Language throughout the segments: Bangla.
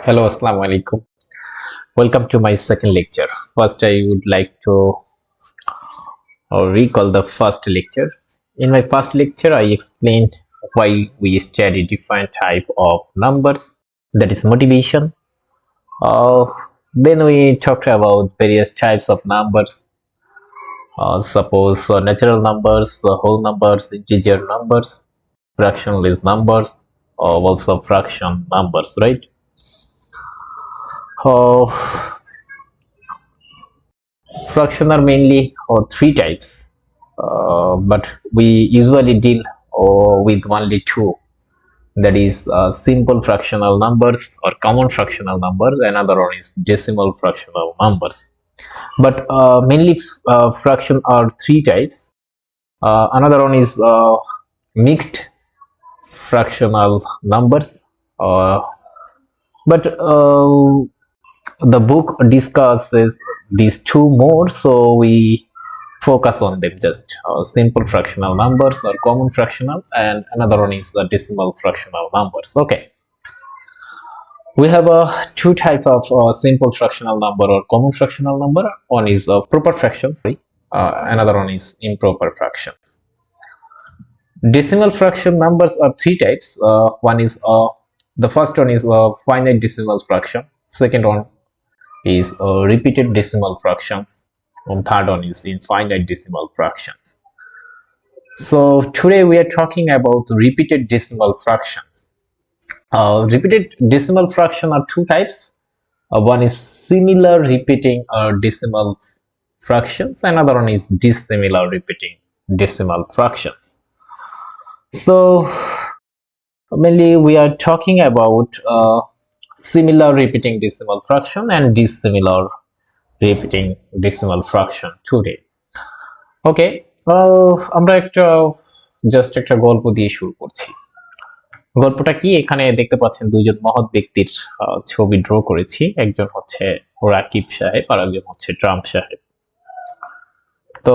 Hello, Assalamu alaikum. Welcome to my second lecture. First, I would like to recall the first lecture. In my first lecture, I explained why we study different type of numbers, that is motivation. Then we talked about various types of numbers, suppose natural numbers, whole numbers, integer numbers, fractionless numbers, or also fraction numbers, right? Uh, Fraction are mainly three types, but we usually deal with only two. That is simple fractional numbers or common fractional numbers. Another one is decimal fractional numbers. But mainly fraction are three types. Another one is mixed fractional numbers. But the book discusses these two more, so we focus on them just simple fractional numbers or common fractional, and another one is decimal fractional numbers. Okay, we have two types of simple fractional number or common fractional number. One is proper fractions, another one is improper fractions. Decimal fraction numbers are three types. One is the first one is finite decimal fraction, second one is repeated decimal fractions, and third one is infinite decimal fractions. So today we are talking about repeated decimal fractions. Repeated decimal fraction are two types. One is similar repeating decimal fractions, another one is dissimilar repeating decimal fractions. So mainly we are talking about similar repeating decimal fraction and dissimilar repeating decimal fraction today. ওকে, আমরা জাস্ট একটা গল্প দিয়ে শুরু করছি। গল্পটা কি, এখানে দেখতে পাচ্ছেন দুইজন মহৎ ব্যক্তির ছবি ড্র করেছি। একজন হচ্ছে রাকিব সাহেব আর একজন হচ্ছে ট্রাম্প সাহেব। তো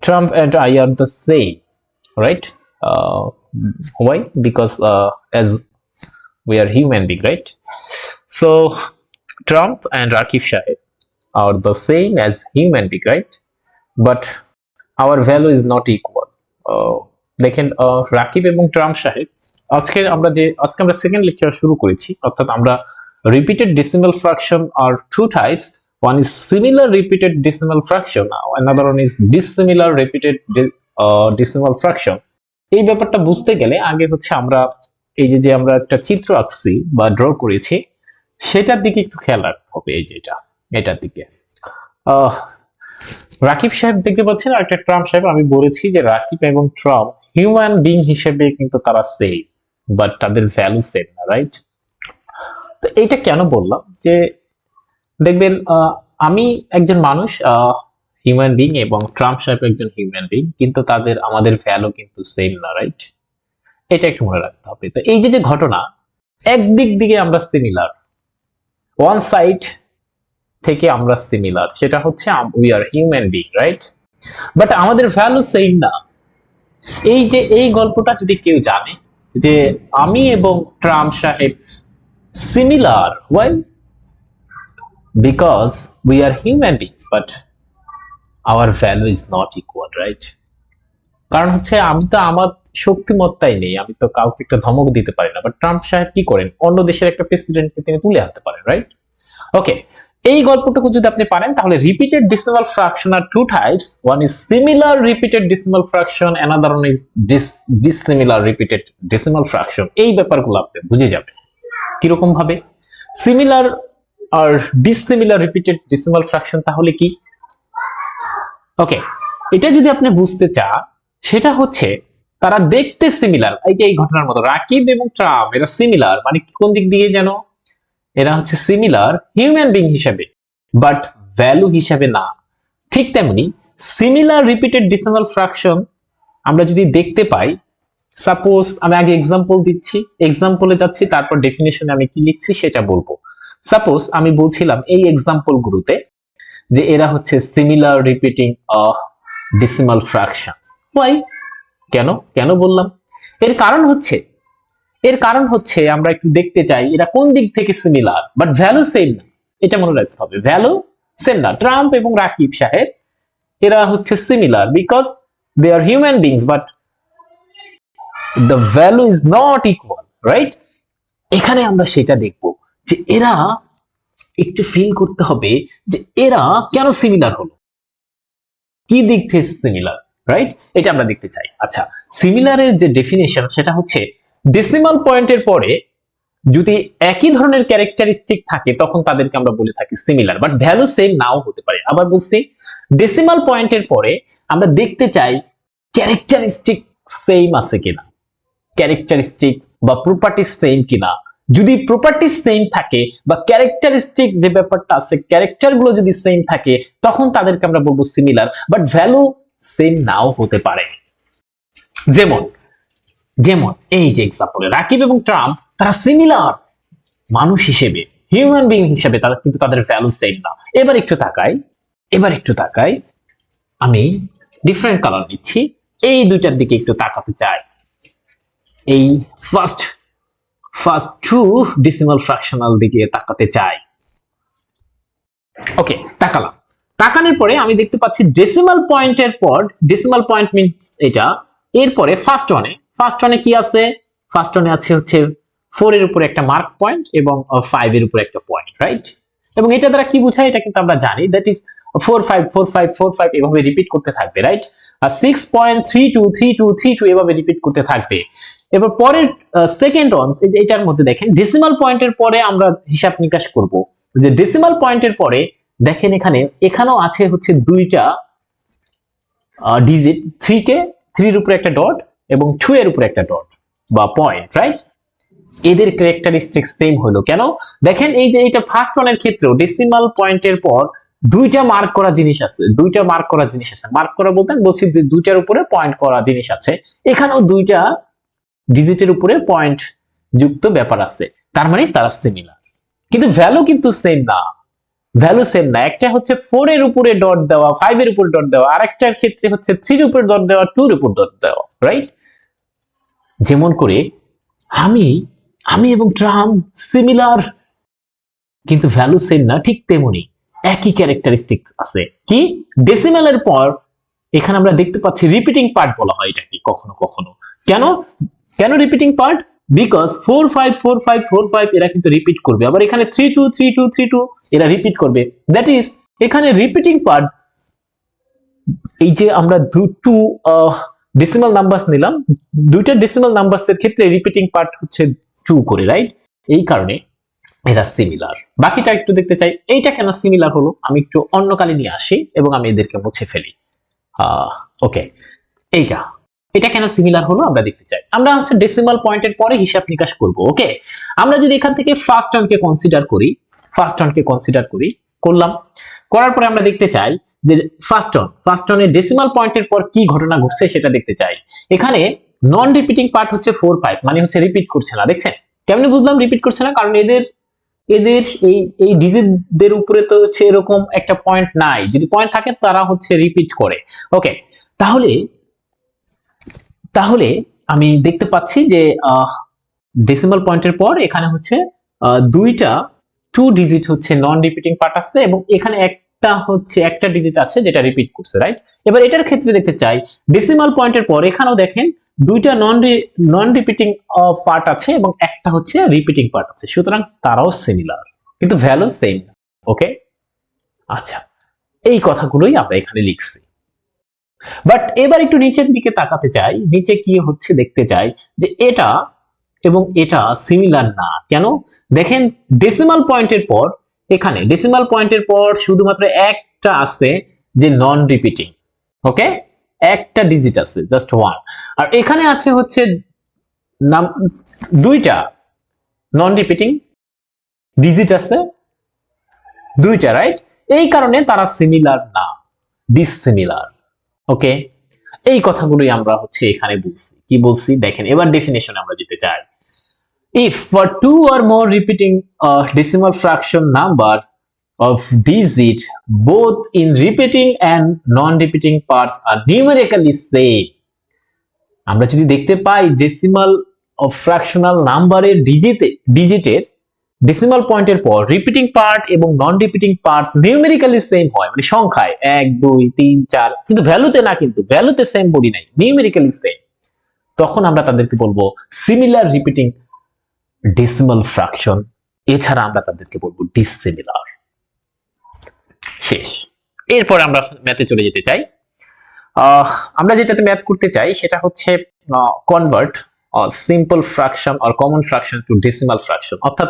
Trump and I are the same, right? Why? Because as we are human being, right? So Trump and Rakib Shaheb are the same as human being, right? But our value is not equal. দেখেন রাকিব এবং ট্রাম্প সাহেব, আজকে আমরা সেকেন্ড লেকচার শুরু করেছি, অর্থাৎ আমরা repeated decimal fraction are two types. One is similar repeated decimal fraction, another one is dissimilar repeated decimal fraction. এই ব্যাপারটা বুঝতে গেলে আগে হচ্ছে আমরা এই যে আমরা একটা চিত্র আঁকছি বা ড্র করেছি সেটার দিকে একটু খেয়াল রাখতে হবে। এই যে এটার দিকে রাকিব সাহেব দেখতে পাচ্ছেন আর একটা ট্রাম্প সাহেব। আমি বলেছি যে রাকিব এবং ট্রাম্প হিউম্যান বিং হিসেবে কিন্তু তারা সেম, বাট তাদের ভ্যালু সেম না, রাইট? তো এইটা কেন বললাম যে দেখবেন আমি একজন মানুষ, হিউম্যান বিং, এবং ট্রাম্প সাহেব একজন হিউম্যান বিং, কিন্তু আমাদের ভ্যালু কিন্তু সেম না, রাইট? এটা একটু মনে রাখতে হবে। তো এই যে ঘটনা, একদিক দিকে আমরা সিমিলার, ওয়ান সাইড থেকে আমরা সিমিলার, সেটা হচ্ছে we are human being, right? But আমাদের ভ্যালু সেম না। এই গল্পটা যদি কেউ জানে যে আমি এবং ট্রাম্প সাহেব similar, why? Because we are human beings, but our value is not equal, right? কারণ হচ্ছে আমি তো আমার শক্তিমত্তাই নেই, আমি তো কাউকে একটা ধমক দিতে পারি না, বাট ট্রাম্প সাহেব কি করেন, অন্য দেশের একটা প্রেসিডেন্টকে তিনি তুলে আনতে পারেন, রাইট? ওকে, এই গল্পটুকু যদি আপনি পারেন তাহলে repeated decimal fraction are two types, one is similar repeated decimal fraction, another one is dissimilar repeated decimal fraction. এই ব্যাপারগুলো আপনি বুঝে যাবেন কিরকম ভাবে। সিমিলার আর ডিসসিমিলার রিপিটেড ডেসিমাল ফ্র্যাকশন তাহলে কি? ওকে, এটা যদি আপনি বুঝতে চান, সেটা হচ্ছে তারা দেখতে সিমিলার। এই যে এই ঘটনার মতো রাকিব এবং ট্রাম্প এরা সিমিলার, মানে কোন দিক দিয়ে যেন এরা হচ্ছে সিমিলার হিউম্যান বিং হিসেবে, বাট ভ্যালু হিসেবে না। ঠিক তেমনি সিমিলার রিপিটেড ডেসিমাল ফ্র্যাকশন আমরা যদি দেখতে পাই, সাপোজ আমি আগে এক্সাম্পল দিচ্ছি, এক্সাম্পলে যাচ্ছি, তারপর ডেফিনেশনে আমি কি লিখছি সেটা বলবো। সাপোজ আমি বলছিলাম এই এক্সাম্পল গুলোতে যে এরা হচ্ছে similar repeating decimal fractions. Why? কেন বললাম? এর কারণ হচ্ছে এর কারণ হচ্ছে আমরা একটু দেখতে চাই এরা কোন দিক থেকে সিমিলার বাট ভ্যালু সেম না, এটা মনে রাখতে হবে। ভ্যালু সেম না। ট্রাম্প এবং রাকিব সাহেব এরা হচ্ছে similar because they are human beings but the value is not equal, right? এখানে আমরা সেটা দেখব যে এরা একটু ফিল করতে হবে যে এরা কেন সিমিলার হলো, কি দিক থেকে সিমিলার, রাইট? এটা আমরা দেখতে চাই। আচ্ছা, সিমিলারের যে ডেফিনেশন সেটা হচ্ছে ডেসিমাল পয়েন্টের পরে যদি একই ধরনের ক্যারেক্টারিস্টিক থাকে তখন তাদেরকে আমরা বলে থাকি সিমিলার, বাট ভ্যালু সেম নাও হতে পারে। আবার বলছি, ডেসিমাল পয়েন্টের পরে আমরা দেখতে চাই ক্যারেক্টারিস্টিক সেম আছে কিনা, ক্যারেক্টারিস্টিক বা প্রপার্টি সেম কিনা। যদি প্রপার্টি সেম থাকে বা ক্যারেক্টারিস্টিক যে ব্যাপারটা আছে ক্যারেক্টার গুলো যদি সেম থাকে তখন তাদেরকে আমরা বলবো সিমিলার, বাট ভ্যালু সেম নাও হতে পারে। যেমন যেমন এই যে এক্সাম্পলে রাকিব এবং ট্রাম্প তারা সিমিলার মানুষ হিসেবে, হিউম্যান বিং হিসেবে, তারা কিন্তু তাদের ভ্যালু সেম না। এবার একটু তাকাই, আমি ডিফারেন্ট কালার নিচ্ছি, এই দুইটার দিকে একটু তাকাতে চাই। এই ফার্স্ট টু ডেসিমাল ফ্র্যাকশনাল দিকে তাকাতে চাই। ওকে, তাকালাম। তাকানোর পরে আমি দেখতে পাচ্ছি ডেসিমাল পয়েন্টের পর, ডেসিমাল পয়েন্ট মিন্স এটা, এরপরে ফার্স্ট ওয়ানে কি আছে? ফার্স্ট ওয়ানে আছে হচ্ছে 4 এর উপরে একটা মার্ক পয়েন্ট এবং 5 এর উপরে একটা পয়েন্ট, রাইট? এবং এটা দ্বারা কি বোঝায় এটা কিন্তু আমরা জানি, দ্যাট ইজ 4 5 4 5 4 5 এভাবে রিপিট করতে থাকবে, রাইট? আর 6.323232 এভাবে রিপিট করতে থাকবে। এবার পরের সেকেন্ড ওয়ান, এই যে এটার মধ্যে দেখেন ডেসিমাল পয়েন্টের পরে আমরা হিসাব নিকাশ করব যে ডেসিমাল পয়েন্টের পরে দেখেন এখানেও আছে হচ্ছে দুইটা ডিজিট, 3 এর উপরে একটা ডট এবং 2 এর উপরে একটা ডট বা পয়েন্ট, রাইট? এদের ক্যারেক্টারিস্টিক সেম হলো কেন? দেখেন এই যে এটা ফার্স্ট ওয়ানের ক্ষেত্রেও ডেসিমাল পয়েন্টের পর দুইটা মার্ক করা জিনিস আছে, মার্ক করা বলতে আমি বলছি যে দুইটার উপরে পয়েন্ট করা জিনিস আছে, এখানেও দুইটা ডিজিটের উপরে পয়েন্ট যুক্ত ব্যাপার আছে, তার মানে তারা সিমিলার। কিন্তু ভ্যালু কিন্তু সেম না, একটা হচ্ছে 4 এর উপরে ডট দেওয়া, 5 এর উপরে ডট দেওয়া, আরেকটার ক্ষেত্রে হচ্ছে 3 এর উপরে ডট দেওয়া, 2 এর উপর ডট দেওয়া, রাইট? যেমন করে আমি এবং ট্রাম্প সিমিলার কিন্তু ভ্যালু সেম না, ঠিক তেমনি একই ক্যারেক্টারিস্টিক্স আছে কি ডেসিমালের পর। এখানে আমরা দেখতে পাচ্ছি রিপিটিং পার্ট বলা হয় এটাকে কখনো কখনো। কেন রিপিটিং পার্ট? বিকজ 4 5 4 5 4 5 এরা কিন্তু রিপিট করবে, আবার এখানে 3 2 3 2 3 2 এরা রিপিট করবে, দ্যাট ইজ এখানে রিপিটিং পার্ট। এই যে আমরা দুটো ডেসিমাল নাম্বারস নিলাম, দুইটা ডেসিমাল নাম্বারস এর ক্ষেত্রে রিপিটিং পার্ট হচ্ছে 2 করে, রাইট? এই কারণে এরা সিমিলার। বাকিটা একটু দেখতে চাই এইটা কেন সিমিলার হলো, আমি একটু অন্য কালি নিয়ে আসি এবং আমি এদেরকে মুছে ফেলি। ওকে, এটা কেন সিমিলার হলো আমরা দেখতে চাই। আমরা হচ্ছে ডেসিমাল পয়েন্টের পরে হিসাব নিকাশ করব। ওকে, আমরা যদি এখান থেকে ফার্স্ট টার্মকে কনসিডার করি, করার পরে আমরা দেখতে চাই যে ফার্স্ট টার্মে ডেসিমাল পয়েন্টের পর কি ঘটনা ঘটছে সেটা দেখতে চাই। এখানে নন রিপিটিং পার্ট হচ্ছে 4 5, মানে হচ্ছে রিপিট করছে না। দেখছেন কেমনে বুঝলাম রিপিট করছে না? কারণ এদের এই ডিজিটদের উপরে তো হচ্ছে এরকম একটা পয়েন্ট নাই, যদি পয়েন্ট থাকে তারা হচ্ছে রিপিট করে। ওকে, তাহলে আমি দেখতে পাচ্ছি যে ডেসিমাল পয়েন্টের পর এখানে হচ্ছে দুইটা 2 ডিজিট হচ্ছে নন রিপিটিং পার্ট আছে এবং এখানে একটা ডিজিট আছে যেটা রিপিট করছে, রাইট? এবার এটার ক্ষেত্রে দেখতে চাই ডেসিমাল পয়েন্টের পর এখানেও দেখেন দুইটা নন রিপিটিং পার্ট আছে এবং একটা হচ্ছে রিপিটিং পার্ট আছে, সুতরাং তারাও সিমিলার কিন্তু ভ্যালু সেম। ওকে, আচ্ছা, এই কথাগুলোই আমরা এখানে লিখছি। বাট এবার একটু নিচের দিকে তাকাতে চাই, নিচে কি হচ্ছে দেখতে চাই যে এটা এবং এটা সিমিলার না কেন। দেখেন ডেসিমাল পয়েন্টের পর এখানে ডেসিমাল পয়েন্টের পর শুধুমাত্র একটা আছে যে নন রিপিটিং। ওকে, একটা ডিজিট আছে, জাস্ট 1, আর এখানে আছে হচ্ছে দুইটা নন রিপিটিং ডিজিট আছে, দুইটা, রাইট? এই কারণে তারা সিমিলার না, ডিসসিমিলার। ওকে, এই কথাগুলোই আমরা হচ্ছে এখানে বলছি দেখেন। এবার ডেফিনেশনে আমরা যেতে চাই। If for 2 or more repeating decimal fraction number of digit both in repeating and non-repeating parts are numerically same, আমরা যদি দেখতে পাই ডেসিমাল ফ্র্যাকশনাল নাম্বারের ডিজিটের ডেসিমাল পয়েন্টের পর রিপিটিং পার্ট এবং নন রিপিটিং পার্টস নিউমেরিক্যালি সেম হয়, মানে সংখ্যায় 1 2 3 4, কিন্তু ভ্যালুতে না, কিন্তু ভ্যালুতে সেম বলি নাই, নিউমেরিক্যালি সেম, তখন আমরা তাদেরকে বলবো সিমিলার রিপিটিং ডেসিমাল ফ্র্যাকশন। এছাড়া আমরা তাদেরকে বলবো ডিসিমিলার। শেষ। এরপর আমরা ম্যাথে চলে যেতে চাই। আমরা যেটাতে ম্যাথ করতে চাই সেটা হচ্ছে convert simple fraction or common fraction to decimal fraction. অর্থাৎ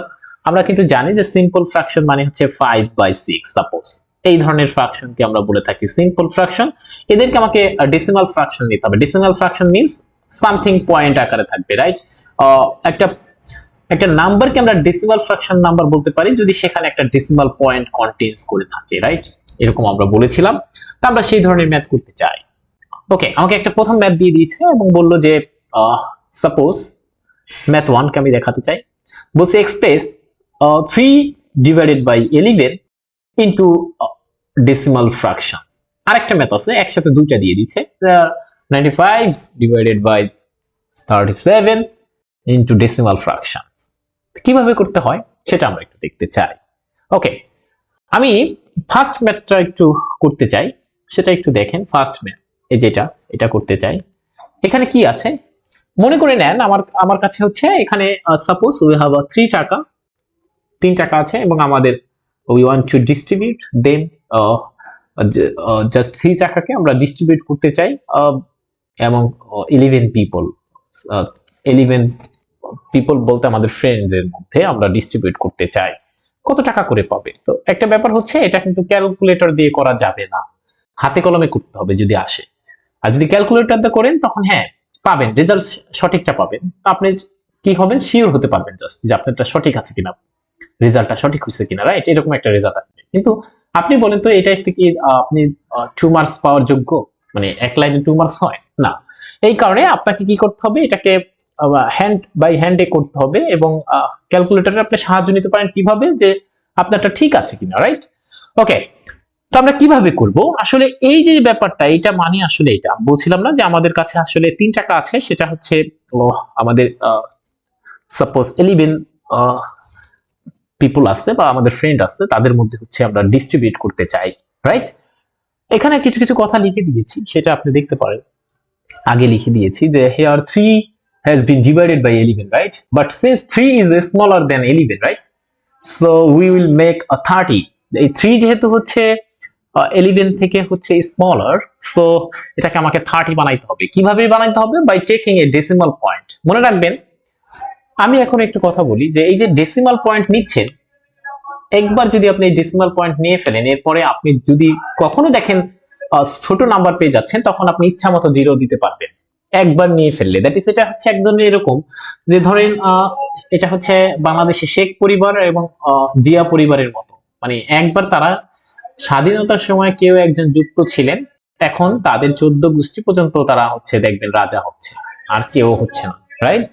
আমরা কিন্তু জানি যে সিম্পল ফ্র্যাকশন মানে হচ্ছে 5/6 সাপোজ, এই ধরনের ফ্র্যাকশনকে আমরা বলে থাকি সিম্পল ফ্র্যাকশন। এদেরকে আমাকে ডেসিমাল ফ্র্যাকশন নিতে হবে। Decimal fraction means something point আকারে থাকবে, রাইট? একটা নাম্বারকে আমরা ডেসিমাল ফ্র্যাকশন নাম্বার বলতে পারি যদি সেখানে একটা ডেসিমাল পয়েন্ট কন্টেইনস করে থাকে, রাইট? এরকম আমরা বলেছিলাম। তা আমরা সেই ধরনের ম্যাথ করতে চাই। ওকে, আমাকে একটা প্রথম ম্যাথ দিয়ে দিয়েছে এবং বললো যে সাপোজ ম্যাথ 1 কে আমি দেখাতে চাই। বলছে এক্সপ্রেস 3/11 ইনটু ডেসিমাল ফ্র্যাকশনস। আরেকটা ম্যাথ আছে, একসাথে দুইটা দিয়ে দিচ্ছে, 95/37 ইনটু ডেসিমাল ফ্র্যাকশনস। কিভাবে করতে হয় সেটা আমরা একটু দেখতে চাই। ওকে, আমি ফার্স্ট ম্যাথটা একটু করতে চাই, সেটা একটু দেখেন। ফার্স্ট ম্যাথ এই যেটা, এটা করতে চাই। এখানে কি আছে মনে করে নেন, আমার কাছে হচ্ছে এখানে সাপোজ উই হ্যাভ 3 টাকা আছে এবং আমাদের we want to distribute them, just 3 টাকাকে আমরা ডিস্ট্রিবিউট করতে চাই এবং 11 পিপল বলতে আমাদের ফ্রেন্ডদের মধ্যে আমরা ডিস্ট্রিবিউট করতে চাই। কত টাকা করে পাবে? তো একটা ব্যাপার হচ্ছে এটা কিন্তু ক্যালকুলেটর দিয়ে করা যাবে না, হাতে কলমে করতে হবে যদি আসে। আর যদি ক্যালকুলেটর দিয়ে করেন তখন হ্যাঁ পাবেন, রেজাল্ট সঠিকটা পাবেন। আপনি কি হবেন, শিওর হতে পারবেন জাস্ট যে আপনারটা সঠিক আছে কিনা, রেজাল্টটা সঠিক হয়েছে কিনা, রাইট? এরকম একটা রেজাল্ট আসবে। কিন্তু আপনি বলেন তো এটা কি আপনি 2 মার্কস পাওয়ার যোগ্য? মানে এক লাইনে 2 মার্কস হয় না। এই কারণে আপনাকে কি করতে হবে, এটাকে হ্যান্ড বাই হ্যান্ডে করতে হবে এবং ক্যালকুলেটরে আপনি সাহায্য নিতে পারেন কিভাবে, যে আপনারটা ঠিক আছে কিনা, রাইট? ওকে, তো আমরা কিভাবে করব আসলে এই যে ব্যাপারটা, এটা মানে আসলে এটা বলছিলাম না যে আমাদের কাছে আসলে 3 টাকা আছে, সেটা হচ্ছে আমাদের সাপোজ 11 পিপল আছে বা আমাদের ফ্রেন্ড আছে, তাদের মধ্যে হচ্ছে আমরা ডিস্ট্রিবিউট করতে চাই, রাইট? এখানে কিছু কিছু কথা লিখে দিয়েছি, সেটা আপনি দেখতে পারেন। আগে লিখে দিয়েছি যে here 3 has been divided by 11, right? But since 3 is smaller than 11, right? So we will make a 30. এই 3 যেহেতু হচ্ছে 11 থেকে হচ্ছে স্মলার, সো এটাকে আমাকে 30 বানাইতে হবে। কিভাবে বানাইতে হবে? By taking a decimal point. মনে রাখবেন, আমি এখন একটু কথা বলি যে এই যে ডেসিমাল পয়েন্ট নিচ্ছেন, একবার যদি আপনি ডেসিমাল পয়েন্ট নিয়ে ফেলেন, এরপরে আপনি যদি কখনো দেখেন ছোট নাম্বার পেয়ে যাচ্ছেন, তখন আপনি ইচ্ছা মতো জিরো দিতে পারবেন একবার নিয়ে ফেললে। দ্যাট ইজ, এটা হচ্ছে একদম এরকম যে ধরেন এটা হচ্ছে বাংলাদেশের শেখ পরিবার এবং জিয়া পরিবারের মতো, মানে একবার তারা স্বাধীনতার সময় কেউ একজন যুক্ত ছিলেন, এখন তাদের 14 গোষ্ঠী পর্যন্ত তারা হচ্ছে দেখবেন রাজা হচ্ছে, আর কেউ হচ্ছে না, রাইট?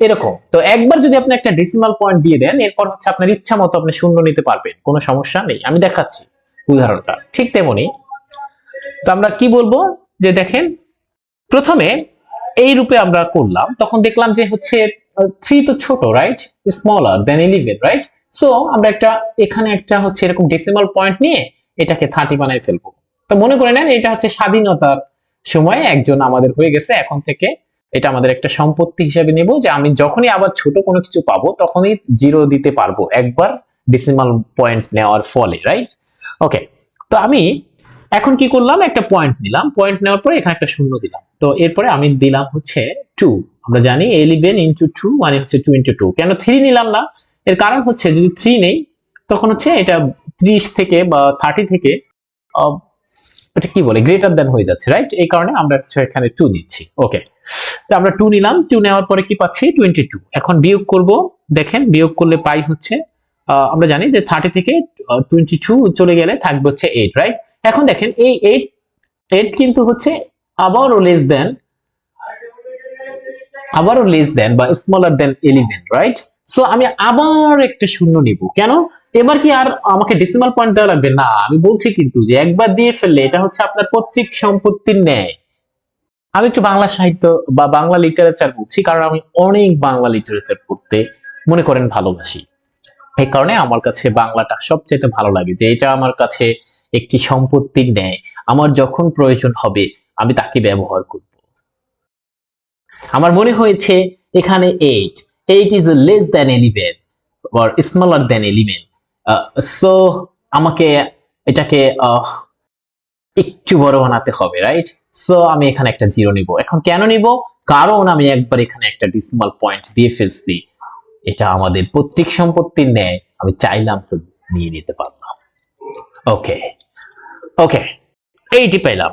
এরকম। তো একবার যদি আপনি একটা ডেসিমাল পয়েন্ট দিয়ে দেন, এরপর হচ্ছে আপনার ইচ্ছা মতো আপনি শূন্য নিতে পারবেন, কোনো সমস্যা নেই। আমি দেখাচ্ছি উদাহরণটা, ঠিক তেমনি। তো আমরা কি বলবো যে দেখেন, প্রথমে এই রূপে আমরা করলাম, তখন দেখলাম যে হচ্ছে 3 তো ছোট, রাইট? স্মলার দেন 11, রাইট? সো আমরা এখানে একটা হচ্ছে এরকম ডেসিমাল পয়েন্ট নিয়ে এটাকে 30 বানাই ফেলবো। তো মনে করে নেন এটা হচ্ছে স্বাধীনতার সময় একজন আমাদের হয়ে গেছে, এখন থেকে এটা আমাদের একটা সম্পত্তি হিসেবে নেব, যে আমি যখনই আবার ছোট কোনো কিছু পাবো তখনই জিরো দিতে পারবো একবার ডেসিমাল পয়েন্ট নেওয়ার ফলে, রাইট? ওকে, তো আমি এখন কি করলাম, একটা পয়েন্ট নিলাম, পয়েন্ট নেওয়ার পরে এখানে একটা শূন্য দিলাম। তো এরপরে আমি দিলাম হচ্ছে 2। আমরা জানি 11 ইন্টু 2 মানে হচ্ছে 2 ইন্টু 2। কেন 3 নিলাম না? এর কারণ হচ্ছে যদি 3 নেই তখন হচ্ছে এটা 30 থেকে বা 30 থেকে এটা কি বলে গ্রেটার দেন হয়ে যাচ্ছে, রাইট? এই কারণে আমরা এখানে 2 নিচ্ছি। ওকে, তো আমরা 2 নিলাম, 2 নেওয়ার পরে কি পাচ্ছি 22। এখন বিয়োগ করব, দেখেন বিয়োগ করলে পাই হচ্ছে আমরা জানি যে 30 থেকে 22 চলে গেলে থাকবে হচ্ছে 8, রাইট? এখন দেখেন এই 8 কিন্তু হচ্ছে আবারও লেস দেন বা স্মলার দেন 11, রাইট? সো আমি আবার একটা শূন্য নিব। কেন? এবার কি আর আমাকে ডেসিমাল পয়েন্ট দেওয়া লাগবে না। আমি বলছি কিন্তু যে একবার দিয়ে ফেললে এটা হচ্ছে আপনার পৈতৃক সম্পত্তির ন্যায়, আমি একটু বাংলা সাহিত্য বা বাংলা লিটারেচার বলছি, কারণ আমি অনেক বাংলা লিটারেচার পড়তে মনে করেন ভালোবাসি। এই কারণে আমার কাছে বাংলাটা সবচেয়ে ভালো লাগে, যে এটা আমার কাছে একটি সম্পত্তির ন্যায়। আমার যখন প্রয়োজন হবে আমি তাকে ব্যবহার করব। আমার মনে হয়েছে এখানে 8 is less than 11 or smaller than 11, so আমাকে এটাকে একটু বড় বানাতে হবে, রাইট? সো আমি এখানে একটা 0 নিব। এখন কেন নিব? কারণ আমি একবার এখানে একটা ডিসিমাল পয়েন্ট দিয়ে ফেলছি। এটা আমাদের পৈতৃক সম্পত্তির ন্যায়, আমি চাইলাম তো নিয়ে নিতে পারলাম। ওকে ওকে, এইটি পেলাম।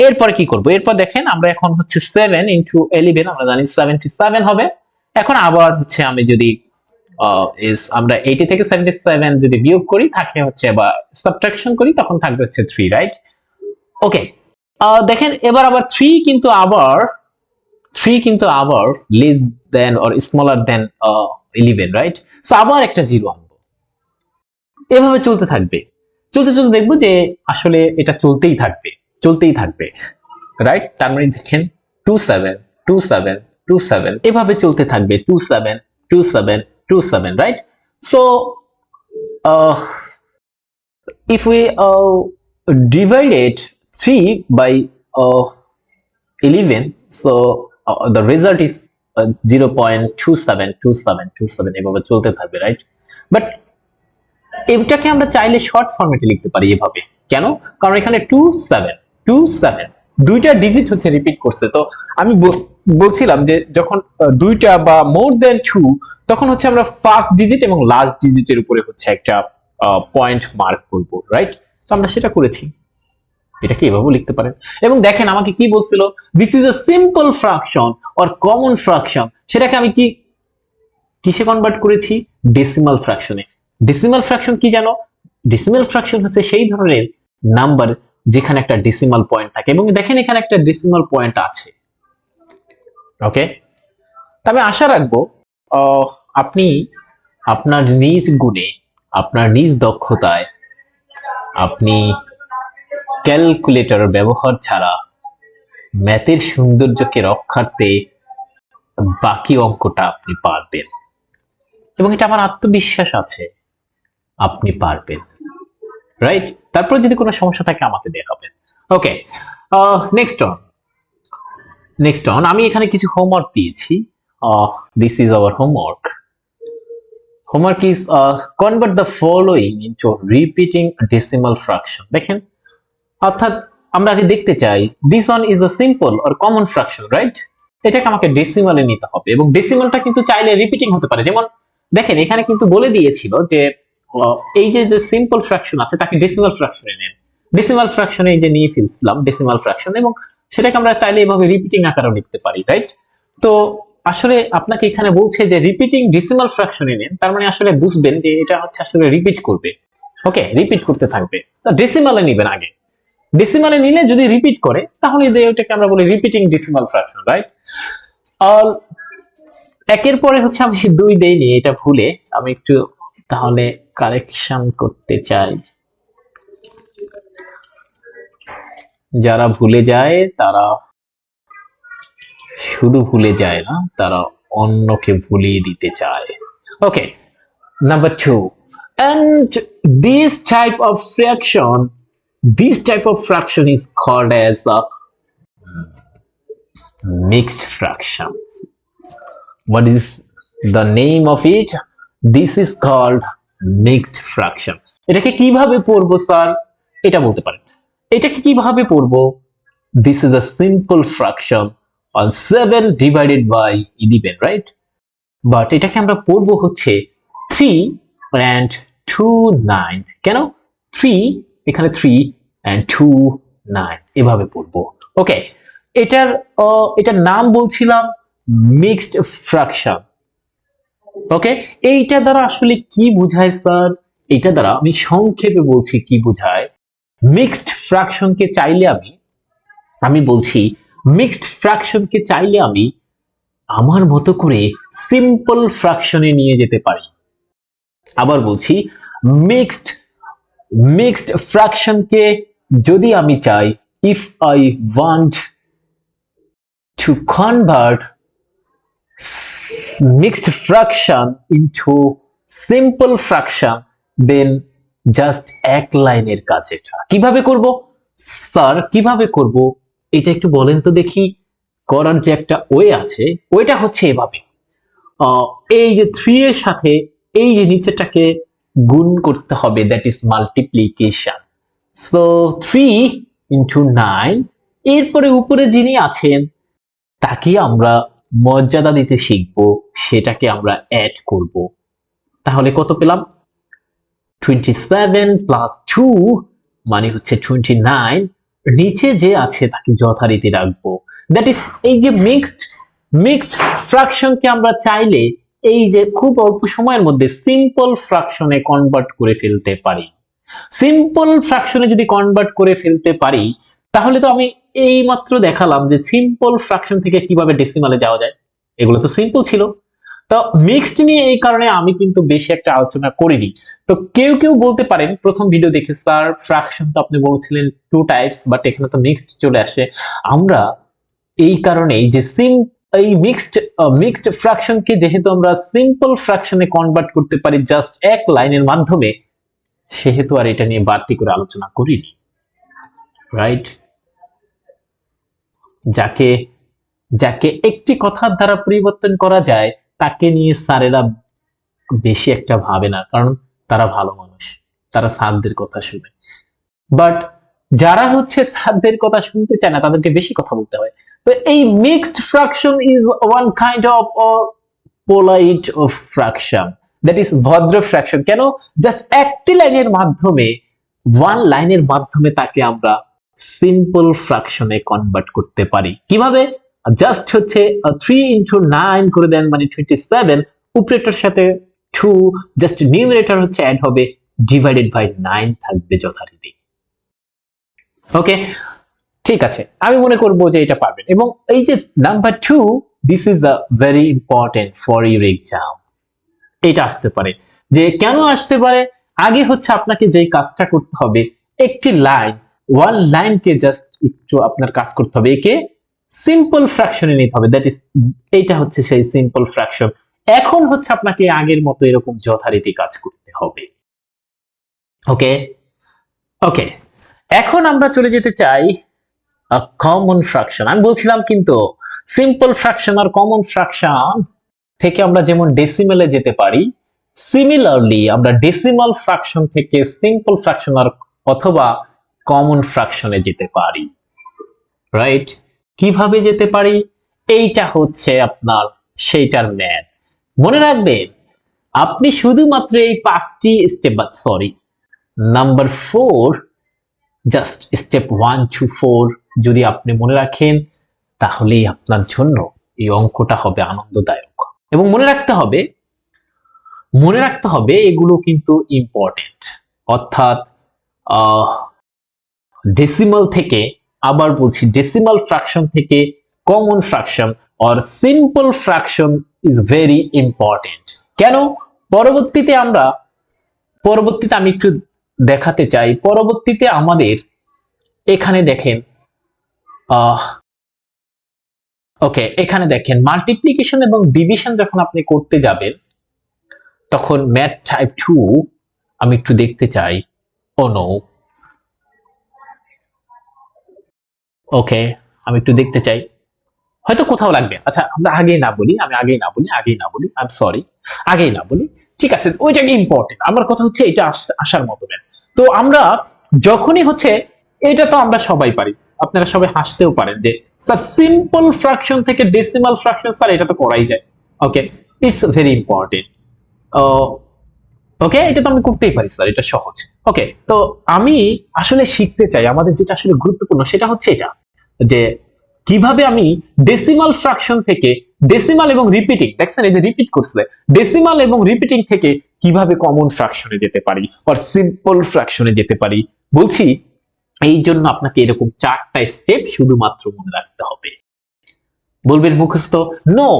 এরপরে কি করব? এরপর দেখেন, আমরা এখন হচ্ছে 7 ইন্টু 11, আমরা জানি 77 হবে। এখন আবার হচ্ছে আমি যদি আমরা 80 থেকে 77 যদি বিয়োগ করি, থাকে হচ্ছে, বা সাবট্রাকশন করি, তখন থাকবে হচ্ছে 3, রাইট? ওকে, দেখেন এবার আবার 3 কিন্তু আবার less than or smaller then 11, right? So আবার একটা 0 আনবো। এভাবে চলতে থাকবে, চলতে চলতে দেখবো যে আসলে এটা চলতেই থাকবে, রাইট? তার মানে দেখেন 27 27 27 এভাবে চলতে থাকবে, 27 27 27, right? So if we divided 3 by 11, so the result is 0.272727, এভাবে চলতে থাকবে, রাইট? বাট এটাকে আমরা চাইলে শর্ট ফরম্যাটে লিখতে পারি এভাবে। কেন? কারণ এখানে 27 দুইটা ডিজিট হচ্ছে রিপিট করছে। তো আমি বলছিলাম যে যখন দুইটা বা মোর দেন 2, তখন হচ্ছে আমরা ফার্স্ট ডিজিট এবং লাস্ট ডিজিটের উপরে হচ্ছে একটা পয়েন্ট মার্ক করব, রাইট? তো আমরা সেটা করেছি। এটাকে এভাবেও লিখতে পারেন। এবং দেখেন আমাকে কি বলছিল, this is a simple fraction or common fraction. সেটাকে আমি কিসে কনভার্ট করেছি? ডেসিমাল ফ্র্যাকশনে। ডেসিমাল ফ্র্যাকশন কি জানো? ডেসিমাল ফ্র্যাকশন হচ্ছে সেই ধরনের নাম্বার যেখানে একটা ডেসিমাল পয়েন্ট থাকে, এবং দেখেন এখানে একটা ডেসিমাল পয়েন্ট আছে। ওকে, তবে আশা রাখবো আপনি আপনার নিজ গুণে, আপনার নিজ দক্ষতায়, আপনি ক্যালকুলেটর ব্যবহার ছাড়া ম্যাথের সৌন্দর্যকে রক্ষার্থে বাকি অঙ্কটা আপনি পারবেন, এবং এটা আমার আত্মবিশ্বাস আছে আপনি পারবেন, রাইট? তারপর যদি কোনো সমস্যা থাকে আমাকে দেখাবেন। ওকে, নেক্সট অন আমি এখানে কিছু হোমওয়ার্ক দিয়েছি। This is hour homework is convert the following into repeating decimal fraction। দেখেন, অর্থাৎ আমরা আগে দেখতে চাই this one is a simple or common fraction, right? এটাকে আমাকে ডেসিমালে নিতে হবে, এবং ডেসিমালটা কিন্তু চাইলে রিপিটিং হতে পারে। যেমন দেখেন এখানে কিন্তু বলে দিয়েছিল যে এই যে সিম্পল ফ্র্যাকশন আছে তাকে ডেসিমাল ফ্র্যাকশনে নেন। ডেসিমাল ফ্র্যাকশনে এই যে নিয়ে ফেলছিলাম ডেসিমাল ফ্র্যাকশন, এবং সেটাকে আমরা চাইলে এভাবে রিপিটিং আকারেও লিখতে পারি, রাইট? তো আসলে আপনাকে এখানে বলছে যে রিপিটিং ডেসিমাল ফ্র্যাকশনে নেন, তার মানে আসলে বুঝবেন যে এটা হচ্ছে আসলে রিপিট করবে। ওকে, রিপিট করতে থাকবে। তো ডেসিমালে নেবেন আগে। ডেসিমালে নিলে যদি রিপিট করে, তাহলে যে ওটাকে আমরা বলি repeating decimal fraction, right? All একের পরে হচ্ছে আমি 2 দেইনি, এটা ভুলে, আমি একটু তাহলে কারেকশন করতে চাই। যারা ভুলে যায় তারা শুধু ভুলে যায় না, তারা অন্যকে ভুলিয়ে দিতে চায়। ওকে, number 2, and this type of fraction is called as a mixed fraction. What is the name of it? This is called mixed fraction. এটাকে কিভাবে পড়বো স্যার? এটা বলতে পারেন। এটাকে কিভাবে পড়বো? This is a simple fraction on 7 divided by 11, right? But এটাকে আমরা পড়বো হচ্ছে 3 and 2/9। কেন? 3 এখানে 3 and 2/9 এভাবে পড়বো। ওকে, এটার নাম বলছিলাম মিক্সড ফ্র্যাকশন। ওকে, এইটা দ্বারা আসলে কি বোঝায় স্যার? এটা দ্বারা আমি সংক্ষেপে বলছি কি বোঝায়। মিক্সড ফ্র্যাকশনকে চাইলে আমি বলছি মিক্সড ফ্র্যাকশনকে চাইলে আমি আমার মতো করে সিম্পল ফ্র্যাকশনে নিয়ে যেতে পারি। আবার বলছি, মিক্সড ফ্র্যাকশনকে যদি আমি চাই, if I want to convert mixed fraction into simple fraction, then just এক লাইনের কাজ। এটা কিভাবে করব স্যার, কিভাবে করব এটা একটু বলেন তো দেখি। করার যে একটা ওয়ে আছে, ওইটা হচ্ছে এভাবে, এই যে 3 এর সাথে এই যে নিচেটাকে গুণ করতে হবে, that is multiplication. So 3 into 9, এরপরে উপরে যিনি আছেন তাকে আমরা মর্যাদা দিতে শিখব, সেটাকে আমরা অ্যাড করব। তাহলে কত পেলাম? 27 প্লাস 2 মানে হচ্ছে 29, নিচে যে আছে তাকে যথারীতি রাখবো। দ্যাট ইজ, এই যে মিক্সড ফ্র্যাকশনকে আমরা চাইলে এই যে খুব অল্প সময়ের মধ্যে সিম্পল ফ্র্যাকশনে কনভার্ট করে ফেলতে পারি। সিম্পল ফ্র্যাকশনে যদি কনভার্ট করে ফেলতে পারি, তাহলে তো আমি এই মাত্র দেখালাম যে সিম্পল ফ্র্যাকশন থেকে কিভাবে ডেসিমালে যাওয়া যায়। এগুলো তো সিম্পল ছিল। তো মিক্সড নিয়ে এই কারণে আমি কিন্তু বেশি একটা আলোচনা করিনি। তো কেউ কেউ বলতে পারেন প্রথম ভিডিও দেখে, স্যার ফ্র্যাকশন তো আপনি বলছিলেন 2 টাইপস, বাট এখানে তো মিক্সড চলে আসে। আমরা এই কারণেই যে এই মিক্সড ফ্র্যাকশনকে যেহেতু আমরা সিম্পল ফ্র্যাকশনে কনভার্ট করতে পারি জাস্ট এক লাইনের মাধ্যমে, সেহেতু আর এটা নিয়ে বাড়তি করে আলোচনা করিনি, রাইট? যাকে যাকে একটি কথার দ্বারা পরিবর্তন করা যায় তাকে নিয়ে স্যারেরা বেশি একটা ভাবে না, কারণ তারা ভালো মানুষ, তারা স্যারদের কথা শুনে। বাট যারা হচ্ছে স্যারদের কথা শুনতে চায় না, তাদেরকে বেশি কথা বলতে হয়। তো এই mixed fraction is one kind of polite of fraction, that is ভদ্র ফ্র্যাকশন। কেন? জাস্ট একটি লাইনের মাধ্যমে, ওয়ান লাইনের মাধ্যমে তাকে আমরা সিম্পল ফ্র্যাকশনে কনভার্ট করতে পারি। কিভাবে? জাস্ট হচ্ছে 3 ইন্টু 9 করে দেন মানে 27, উপরেটার সাথে 2, জাস্ট নিউমারেটর হচ্ছে অ্যাড হবে, ডিভাইডেড বাই 9 থাকবে যথারীতি। ওকে, ঠিক আছে, আমি মনে করব যে এটা পারবেন। এবং এই যে number 2, this is the very important for your exam. এটা আসতে পারে। যে কেন আসতে পারে? আগে হচ্ছে আপনাকে যেই কাজটা করতে হবে, একটি লাইন, ওয়ান লাইনকে জাস্ট একটু আপনার কাজ করতে হবে, একে সিম্পল ফ্র্যাকশনে নিতে হবে, দ্যাট ইজ, এইটা হচ্ছে সেই সিম্পল ফ্র্যাকশন। এখন হচ্ছে আপনাকে আগের মতো এরকম যথারীতি কাজ করতে হবে। ওকে ওকে, এখন আমরা চলে যেতে চাই কমন ফ্র্যাকশন। আমি বলছিলাম কিন্তু সিম্পল ফ্র্যাকশন আর কমন ফ্র্যাকশন থেকে আমরা যেমন ডেসিমেলে যেতে পারি, সিমিলারলি আমরা ডেসিমাল ফ্র্যাকশন থেকে সিম্পল ফ্র্যাকশন আর অথবা কমন ফ্র্যাকশনে যেতে পারি, রাইট? কিভাবে যেতে পারি? এইটা হচ্ছে আপনার সেইটার ম্যাথ। মনে রাখবেন, আপনি শুধুমাত্র এই 5টি step, sorry number 4, just step 1 to 4 যদি আপনি মনে রাখেন, তাহলেই আপনার জন্য এই অঙ্কটা হবে আনন্দদায়ক। এবং মনে রাখতে হবে এগুলো কিন্তু ইম্পর্টেন্ট। অর্থাৎ ডেসিমাল থেকে, আবার বলছি, ডেসিমাল ফ্র্যাকশন থেকে common fraction or simple fraction is very important. কেন? পরবর্তীতে আমি একটু দেখাতে চাই, পরবর্তীতে আমাদের এখানে দেখেন, ওকে, এখানে দেখেন মাল্টিপ্লিকেশন এবং ডিভিশন যখন আপনি করতে যাবেন, তখন ম্যাথ টাইপ 2 আমি একটু দেখতে চাই। ও নো, ওকে, আমি একটু দেখতে চাই, হয়তো কোথাও লাগবে। আচ্ছা, আমরা আগেই না বলি, আই এম সরি, আগেই না বলি, ঠিক আছে, ওইটাকে ইম্পর্টেন্ট। আমার কথা হচ্ছে এটা আসার মতো ম্যাথ। তো আমরা যখনই হচ্ছে, এটা তো আমরা সবাই পারি, আপনারা সবাই হাসতেও পারেন যে স্যার সিম্পল ফ্র্যাকশন থেকে ডেসিমাল ফ্র্যাকশন, স্যার এটা তো করাই যায়। ওকে, ইটস ভেরি ইম্পর্টেন্ট। ওকে, এটা তো আমি করতেই পারি স্যার, এটা সহজ। ওকে, তো আমি আসলে শিখতে চাই, আমাদের যেটা আসলে গুরুত্বপূর্ণ সেটা হচ্ছে এটা, যে কিভাবে আমি ডেসিমাল ফ্র্যাকশন থেকে, ডেসিমাল এবং রিপিটিং, দেখছেন এই যে রিপিট করছে, ডেসিমাল এবং রিপিটিং থেকে কিভাবে কমন ফ্র্যাকশনে যেতে পারি আর সিম্পল ফ্র্যাকশনে যেতে পারি। বলছি, এই জন্য আপনাকে এরকম 4টা স্টেপ শুধুমাত্র মনে রাখতে হবে। বলবেন মুখস্থ? নো,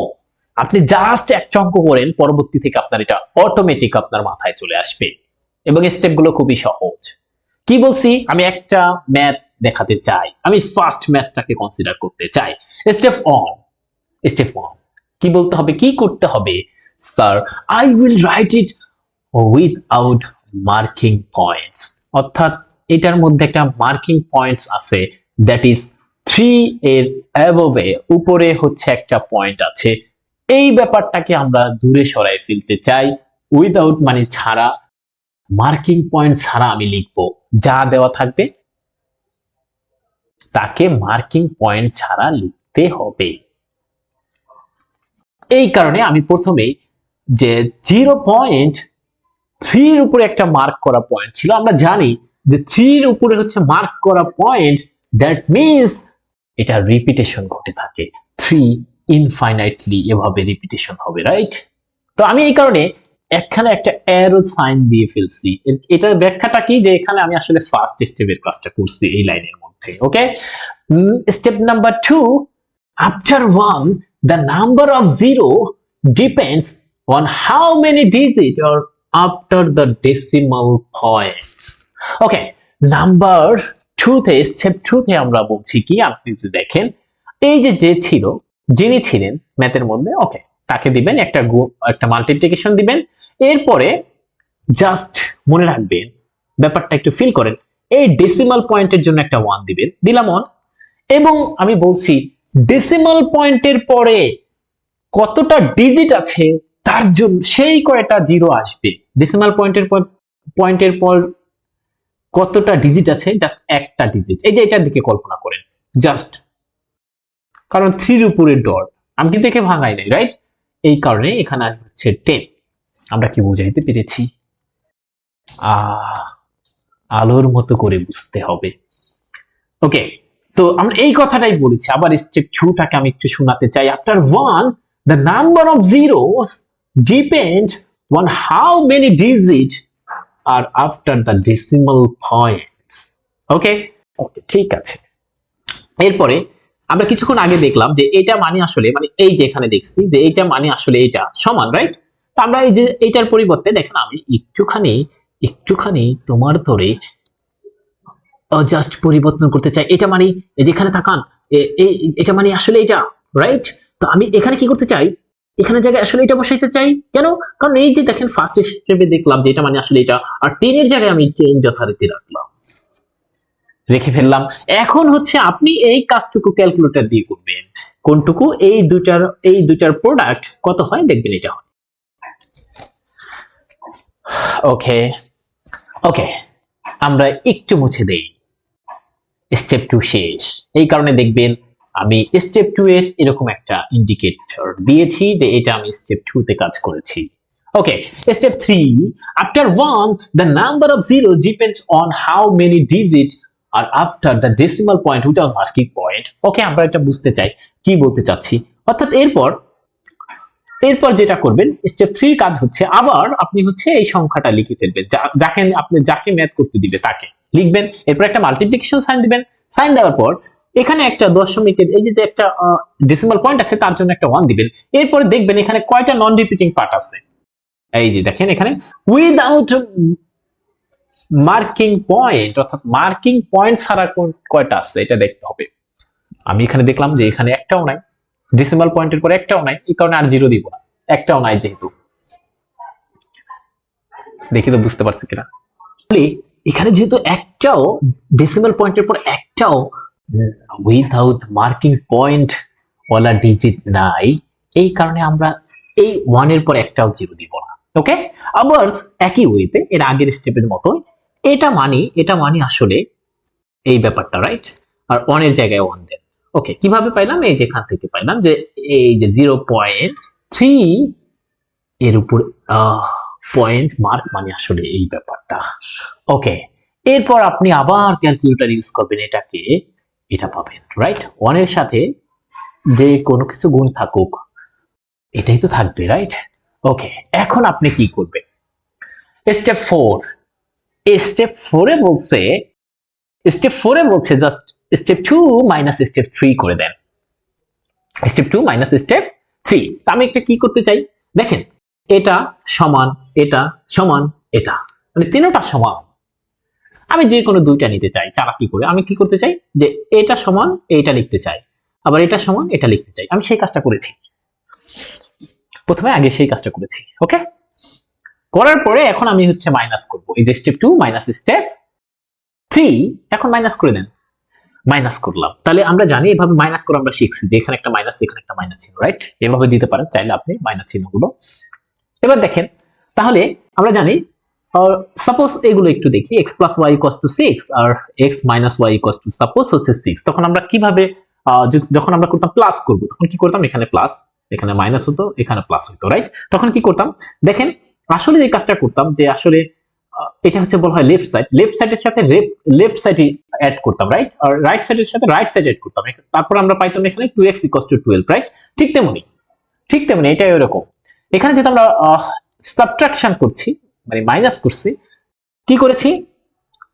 আপনি জাস্ট একটা অঙ্ক করেন, পরবর্তী থেকে আপনার এটা অটোমেটিক আপনার মাথায় চলে আসবে এবং স্টেপগুলো খুবই সহজ। কি বলছি? আমি একটা ম্যাথ দেখাতে চাই, আমি ফার্স্ট ম্যাথটাকে কনসিডার করতে চাই। স্টেপ 1 কি বলতে হবে, কি করতে হবে? Sir, I will write it without marking points, অর্থাৎ এটার মধ্যে একটা মার্কিং পয়েন্টস আছে, দ্যাট ইজ 3 এর অ্যাবভে, উপরে হচ্ছে একটা পয়েন্ট আছে, এই ব্যাপারটাকে আমরা দূরে সরাই ফেলতে চাই। উইথআউট মানে ছাড়া, মার্কিং পয়েন্ট ছাড়া আমি লিখবো, যা দেওয়া থাকবে তাকে মার্কিং পয়েন্ট ছাড়া লিখতে হবে। এই কারণে আমি প্রথমেই যে 0.3 এর উপরে একটা মার্ক করা পয়েন্ট ছিল, আমরা জানি যে 3 এর উপরে হচ্ছে মার্ক করা পয়েন্ট, দ্যাট মিনস এটা রিপিটেশন ঘটে থাকে, 3 ইনফাইনাইটলি এভাবে রিপিটেশন হবে, রাইট? তো আমি এই কারণে এখানে একটা অ্যারো সাইন দিয়ে ফেলছি। এটার ব্যাখ্যাটা কি, যে এখানে আমি আসলে ফার্স্ট স্টেপের কাজটা করছি এই লাইনের মধ্যে। Okay, step number 2, after 1 the number of 0 depends on how many digits are after the decimal points. Okay, number 2 তে, স্টেপ 2 তে আমরা বলছি কি, আপনি যদি দেখেন এই যে ছিল, যিনি ছিলেন ম্যাথের মধ্যে, ওকে, তাকে দিবেন একটা মাল্টিপ্লিকেশন দিবেন, এরপরে জাস্ট মনে রাখবেন, ব্যাপারটা একটু ফিল করেন, এই ডেসিমাল পয়েন্টের জন্য একটা 1 দিবেন, দিলাম 1, এবং আমি বলছি ডেসিমাল পয়েন্টের পরে কতটা ডিজিট আছে তার জন্য সেই কয়টা জিরো আসবে। ডেসিমাল পয়েন্টের পর কতটা ডিজিট আছে, জাস্ট একটা ডিজিট, এই যে এটার দিকে কল্পনা করেন জাস্ট, কারণ 3 এর উপরে ডট আমি কিন্তু একে ভাঙাই নাই, রাইট? এই কারণে এখানে হচ্ছে 10। আমরা কি বুঝাইতে পেরেছি? আলোর মতো করে বুঝতে হবে। ওকে, তো আমরা এই কথাটাই বলেছি। আবার স্টেপ 2টাকে আমি একটু শোনাতে চাই। After 1 the number of zeros depend on how many digits are after the decimal points. ওকে, ঠিক আছে। এরপরে আমরা কিছুক্ষণ আগে দেখলাম যে এটা মানে আসলে, মানে এই যে এখানে দেখছি যে এটা মানে আসলে এটা সমান, রাইট? তো আমরা এই যে এটার পরিবর্তে দেখেন আমি একটুখানি তোমার ধরে জাস্ট পরিবর্তন করতে চাই। এটা মানে যেখানে তাকান, এটা মানে আসলে এটা, রাইট? তো আমি এখানে কি করতে চাই, এখানে জায়গায় আসলে এটা বসাইতে চাই। কেন? কারণ এই যে দেখেন ফার্স্ট স্টেপে দেখলাম যে এটা মানে আসলে এটা, আর 10 এর জায়গায় আমি 10 যথারীতি রাখলাম, রেখে ফেললাম। এখন হচ্ছে আপনি এই কাজটুকু ক্যালকুলেটর দিয়ে করবেন। কোনটুকু? এই দুটার প্রোডাক্ট কত হয় দেখবেন, এটা হয়। ওকে, আমরা একটু মুছে দেই। স্টেপ 2 শেষ, এই কারণে দেখবেন আমি স্টেপ 2 এর এরকম একটা ইন্ডিকেটর দিয়েছি যে এটা আমি স্টেপ 2 তে কাজ করেছি। ওকে, step 3, after 1 the number of zeros depends on how many digits are after the decimal point without marking point. ওকে, আমরা এটা বুঝতে চাই কি বলতে চাচ্ছি। অর্থাৎ এরপর যেটা করবেন, স্টেপ 3 কাজ হচ্ছে আবার আপনি হচ্ছে এই সংখ্যাটা লিখে ফেলবেন, যাকে ম্যাথ করতে দিবে তাকে লিখবেন, এরপর একটা মাল্টিপ্লিকেশন সাইন দিবেন, সাইন দেওয়ার পর এখানে একটা দশমিকের এই যে একটা ডেসিমাল পয়েন্ট আছে তার জন্য একটা 1 দিবেন। এরপরে দেখবেন এখানে কয়টা নন রিপিটিং পার্ট আছে, এই যে দেখেন এখানে উইদাউট মার্কিং পয়েন্ট, অর্থাৎ মার্কিং পয়েন্ট ছাড়া কয়টা আছে এটা দেখতে হবে। আমি এখানে দেখলাম যে এখানে একটাও নাই, ডেসিমাল পয়েন্টের পরে একটাও নাই, এই কারণে আর জিরো দিব না, একটাও নাই যেহেতু। দেখি তো বুঝতে পারছি কিনা। এখানে যেহেতু একটাও ডেসিমাল পয়েন্টের পর একটাও উইদাউট মার্কিং পয়েন্ট ওয়ালা ডিজিট নাই, এই কারণে আমরা এই 1 এর পর একটাও জিরো দিব না। ওকে, আবার একই ওয়েতে এর আগের স্টেপের মতো এটা মানি আসলে এই ব্যাপারটা, রাইট? আর 1 এর জায়গায় 1 দেন। ওকে, কিভাবে পাইলাম? এই যে এখান থেকে পাইলাম যে এই যে 0.3 এর উপর পয়েন্ট মার্ক মানে আসলে এই ব্যাপারটা। ওকে, এরপর আপনি আবার ক্যালকুলেটর ইউজ করবেন, এটা পাবেন, রাইট? 1 এর সাথে যে কোনো কিছু গুণ থাকুক এটাই তো থাকবে, রাইট? ওকে, এখন আপনি কি করবেন? স্টেপ 4, স্টেপ 4 এ বলছে জাস্ট স্টেপ 2 মাইনাস স্টেপ 3 করে দেন। স্টেপ 2 মাইনাস স্টেপ 3, তা আমি একটা কি করতে চাই, দেখেন এটা সমান এটা, মানে তিনটা সমান। আমি যে কোনো দুইটা নিতে চাই চালাকি করে। আমি কি করতে চাই যে এটা সমান এইটা লিখতে চাই, আবার এটা সমান এটা লিখতে চাই। আমি সেই কাজটা করেছি, প্রথমে আগে সেই কাজটা করেছি। ওকে, করার পরে এখন আমি হচ্ছে মাইনাস করব। এই যে স্টেপ 2 মাইনাস স্টেপ 3, এখন মাইনাস করে দেন। মাইনাস করলাম, তাহলে আমরা জানি এভাবে মাইনাস করে আমরা শিখছি যে এখানে একটা মাইনাস, এখানে একটা মাইনাস চিহ্ন, রাইট? এভাবে দিতে পারেন চাইলে আপনি মাইনাস চিহ্নগুলো। এবার দেখেন, তাহলে আমরা জানি সাপোজ এগুলো একটু দেখি, x plus Y equals to 6 আর x minus Y equals to suppose হচ্ছে 6। তখন আমরা কিভাবে যখন আমরা করতাম প্লাস করব, তখন কি করতাম, এখানে প্লাস এখানে মাইনাস হতো, এখানে প্লাস হতো, রাইট? তখন কি করতাম দেখেন, আসলে এই কাজটা করতাম যে আসলে এটা হচ্ছে বলা হয় লেফট সাইড, লেফট সাইডের সাথে লেফট সাইডে অ্যাড করতাম, রাইট? আর রাইট সাইডের সাথে রাইট সাইড অ্যাড করতাম, তারপর আমরা পাইতাম এখানে 2x ইকুয়ালস টু 12, রাইট? ঠিক তেমনি এটাই এরকম। এখানে যেটা আমরা সাবট্রাকশন করছি, মানে মাইনাস করছি, কি করেছি,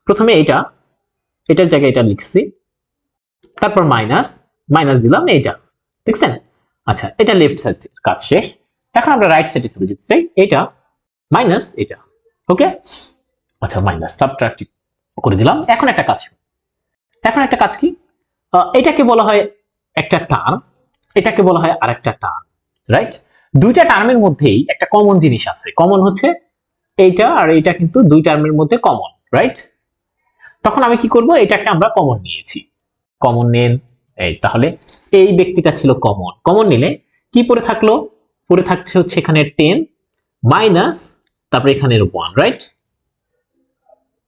প্রথমে এটার জায়গায় এটা লিখছি, তারপর মাইনাস দিলাম এইটা, দেখছেন? আচ্ছা, এটা লেফট সাইড কাজ শেষ। এখন আমরা রাইট সাইডে চলে যেতে চাই, এটা মাইনাস এটা। ওকে, আচ্ছা, মাইনাস সাবট্রাক্ট করে দিলাম। এখন একটা কাজ কি, এটাকে বলা হয় একটা টার্ম, এটাকে বলা হয় আরেকটা টার্ম, রাইট? দুইটা টার্মের মধ্যেই একটা কমন জিনিস আছে, কমন হচ্ছে এইটা আর এইটা কিন্তু দুই টার্মের মধ্যে কমন, রাইট? তখন আমি কি করব, এটাকে আমরা কমন নিয়েছি, কমন নেন। এই তাহলে এই ব্যক্তিটা ছিল কমন নিলে কি পড়ে থাকলো, পড়ে থাকছে হচ্ছে এখানে 10 মাইনাস তারপর এখানে 1, রাইট?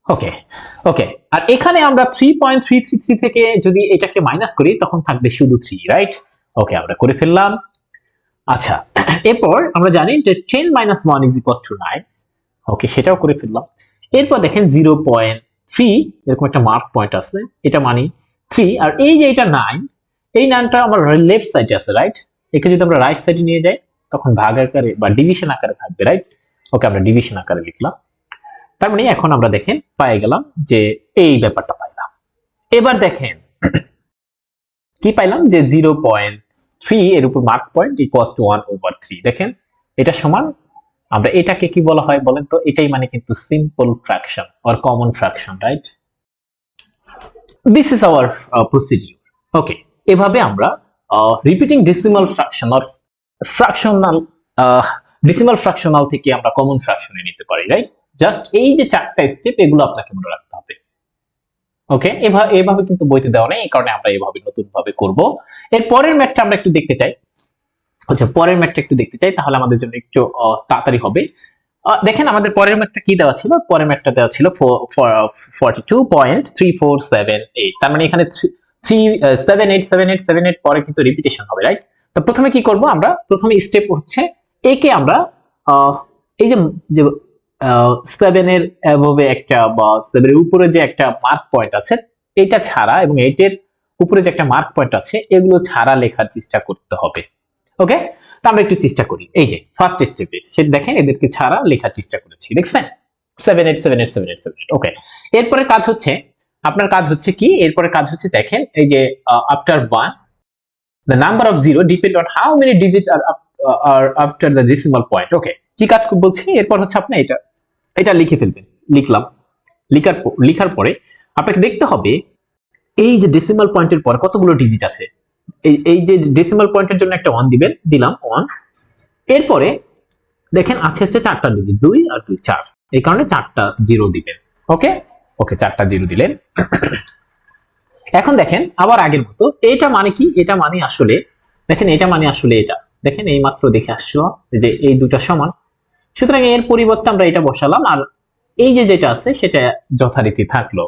ওকে, আর এখানে আমরা 3.333 থেকে যদি এটাকে মাইনাস করি তখন থাকবে শুধু 3, রাইট? ওকে, আমরা করে ফেললাম। আচ্ছা, এরপর আমরা জানি যে 10 - 1 = 9। ওকে, সেটাও করে ফেললাম। এরপর দেখেন 0.3 এরকম একটা মার্ক পয়েন্ট আছে, এটা মানে 3, আর এই যে এটা 9, এই 9টা আমার লেফট সাইডে আছে, রাইট? একে যদি আমরা রাইট সাইডে নিয়ে যাই তখন ভাগ আকারে বা ডিভিশন আকারে থাকবে, রাইট? ওকে, আমরা ডিভিশন আকারে লিখলাম। তার মানে এখন আমরা দেখেন পেয়ে গেলাম যে এই ব্যাপারটা পাইলাম। এবার দেখেন কি পাইলাম যে 0.3 এর উপর মার্ক পয়েন্ট ইকুয়ালস টু 1/3। দেখেন এটা সমান, আমরা এটাকে কি বলা হয় বলেন তো? এটাই মানে কিন্তু simple fraction or common fraction, right? This is our procedure. Okay, এভাবে আমরা repeating decimal fraction or fractional decimal fractional থেকে আমরা কমন ফ্র্যাকশনে নিতে পারি, রাইট? জাস্ট এই যে চারটা স্টেপ, এগুলো আপনাকে মনে রাখতে হবে। ওকে, এভাবে কিন্তু বইতে দেওয়া নেই, এই কারণে আমরা এভাবে নতুন ভাবে করব। এর পরের ম্যাথটা আমরা একটু দেখতে চাই। আচ্ছা, পরের ম্যাথটা একটু দেখতে চাই, তাহলে আমাদের জন্য একটু তাড়াতাড়ি হবে। দেখেন আমাদের পরের ম্যাথটা কি দেওয়া ছিল, পরের ম্যাথটা দেওয়া ছিল 42.3478। তার মানে এখানে 78 পরে কিন্তু রিপিটেশন হবে, রাইট? তো প্রথমে কি করব আমরা, প্রথমে স্টেপ হচ্ছে একে আমরা এই যে 7 এর অ্যাবভে একটা বা 7 এর উপরে যে একটা মার্ক পয়েন্ট আছে এটা ছাড়া, এবং 8 এর উপরে যে একটা মার্ক পয়েন্ট আছে এগুলো ছাড়া লেখার চেষ্টা করতে হবে। ওকে, তো আমরা একটু চেষ্টা করি। এই যে ফার্স্ট স্টেপে সেটা দেখেন, এদেরকে ছাড়া লেখার চেষ্টা করেছি, দেখছেন? 78. ওকে, এরপরে কাজ হচ্ছে, আপনার কাজ হচ্ছে কি, এরপরে কাজ হচ্ছে দেখেন এই যে after 1 the number of zero depend on how many digits are after the decimal point. ওকে, কি কাজ বলছি, এরপর হচ্ছে আপনি এটা লিখে ফেলবেন। লিখার পরে আপনাকে দেখতে হবে এই যে ডেসিমাল পয়েন্টের পরে কতগুলো ডিজিট আছে। এই যে ডেসিমাল পয়েন্টের জন্য একটা 1 দিবেন, দিলাম 1। এরপরে দেখেন আছে হচ্ছে 4টা ডিজিট, 2 আর 2 4, এই কারণে 4টা জিরো দিবেন। ওকে, 4টা জিরো দিলেন। এখন দেখেন আবার আগের মতো, এটা মানে কি, এটা মানে আসলে দেখেন, এটা মানে আসলে এটা দেখেন, এই মাত্র দেখে আসলো যে এই দুটো সমান, সুতরাং এর পরিবর্তে আমরা এটা বসালাম, আর এই যে যেটা আছে সেটা যথারীতি থাকলো।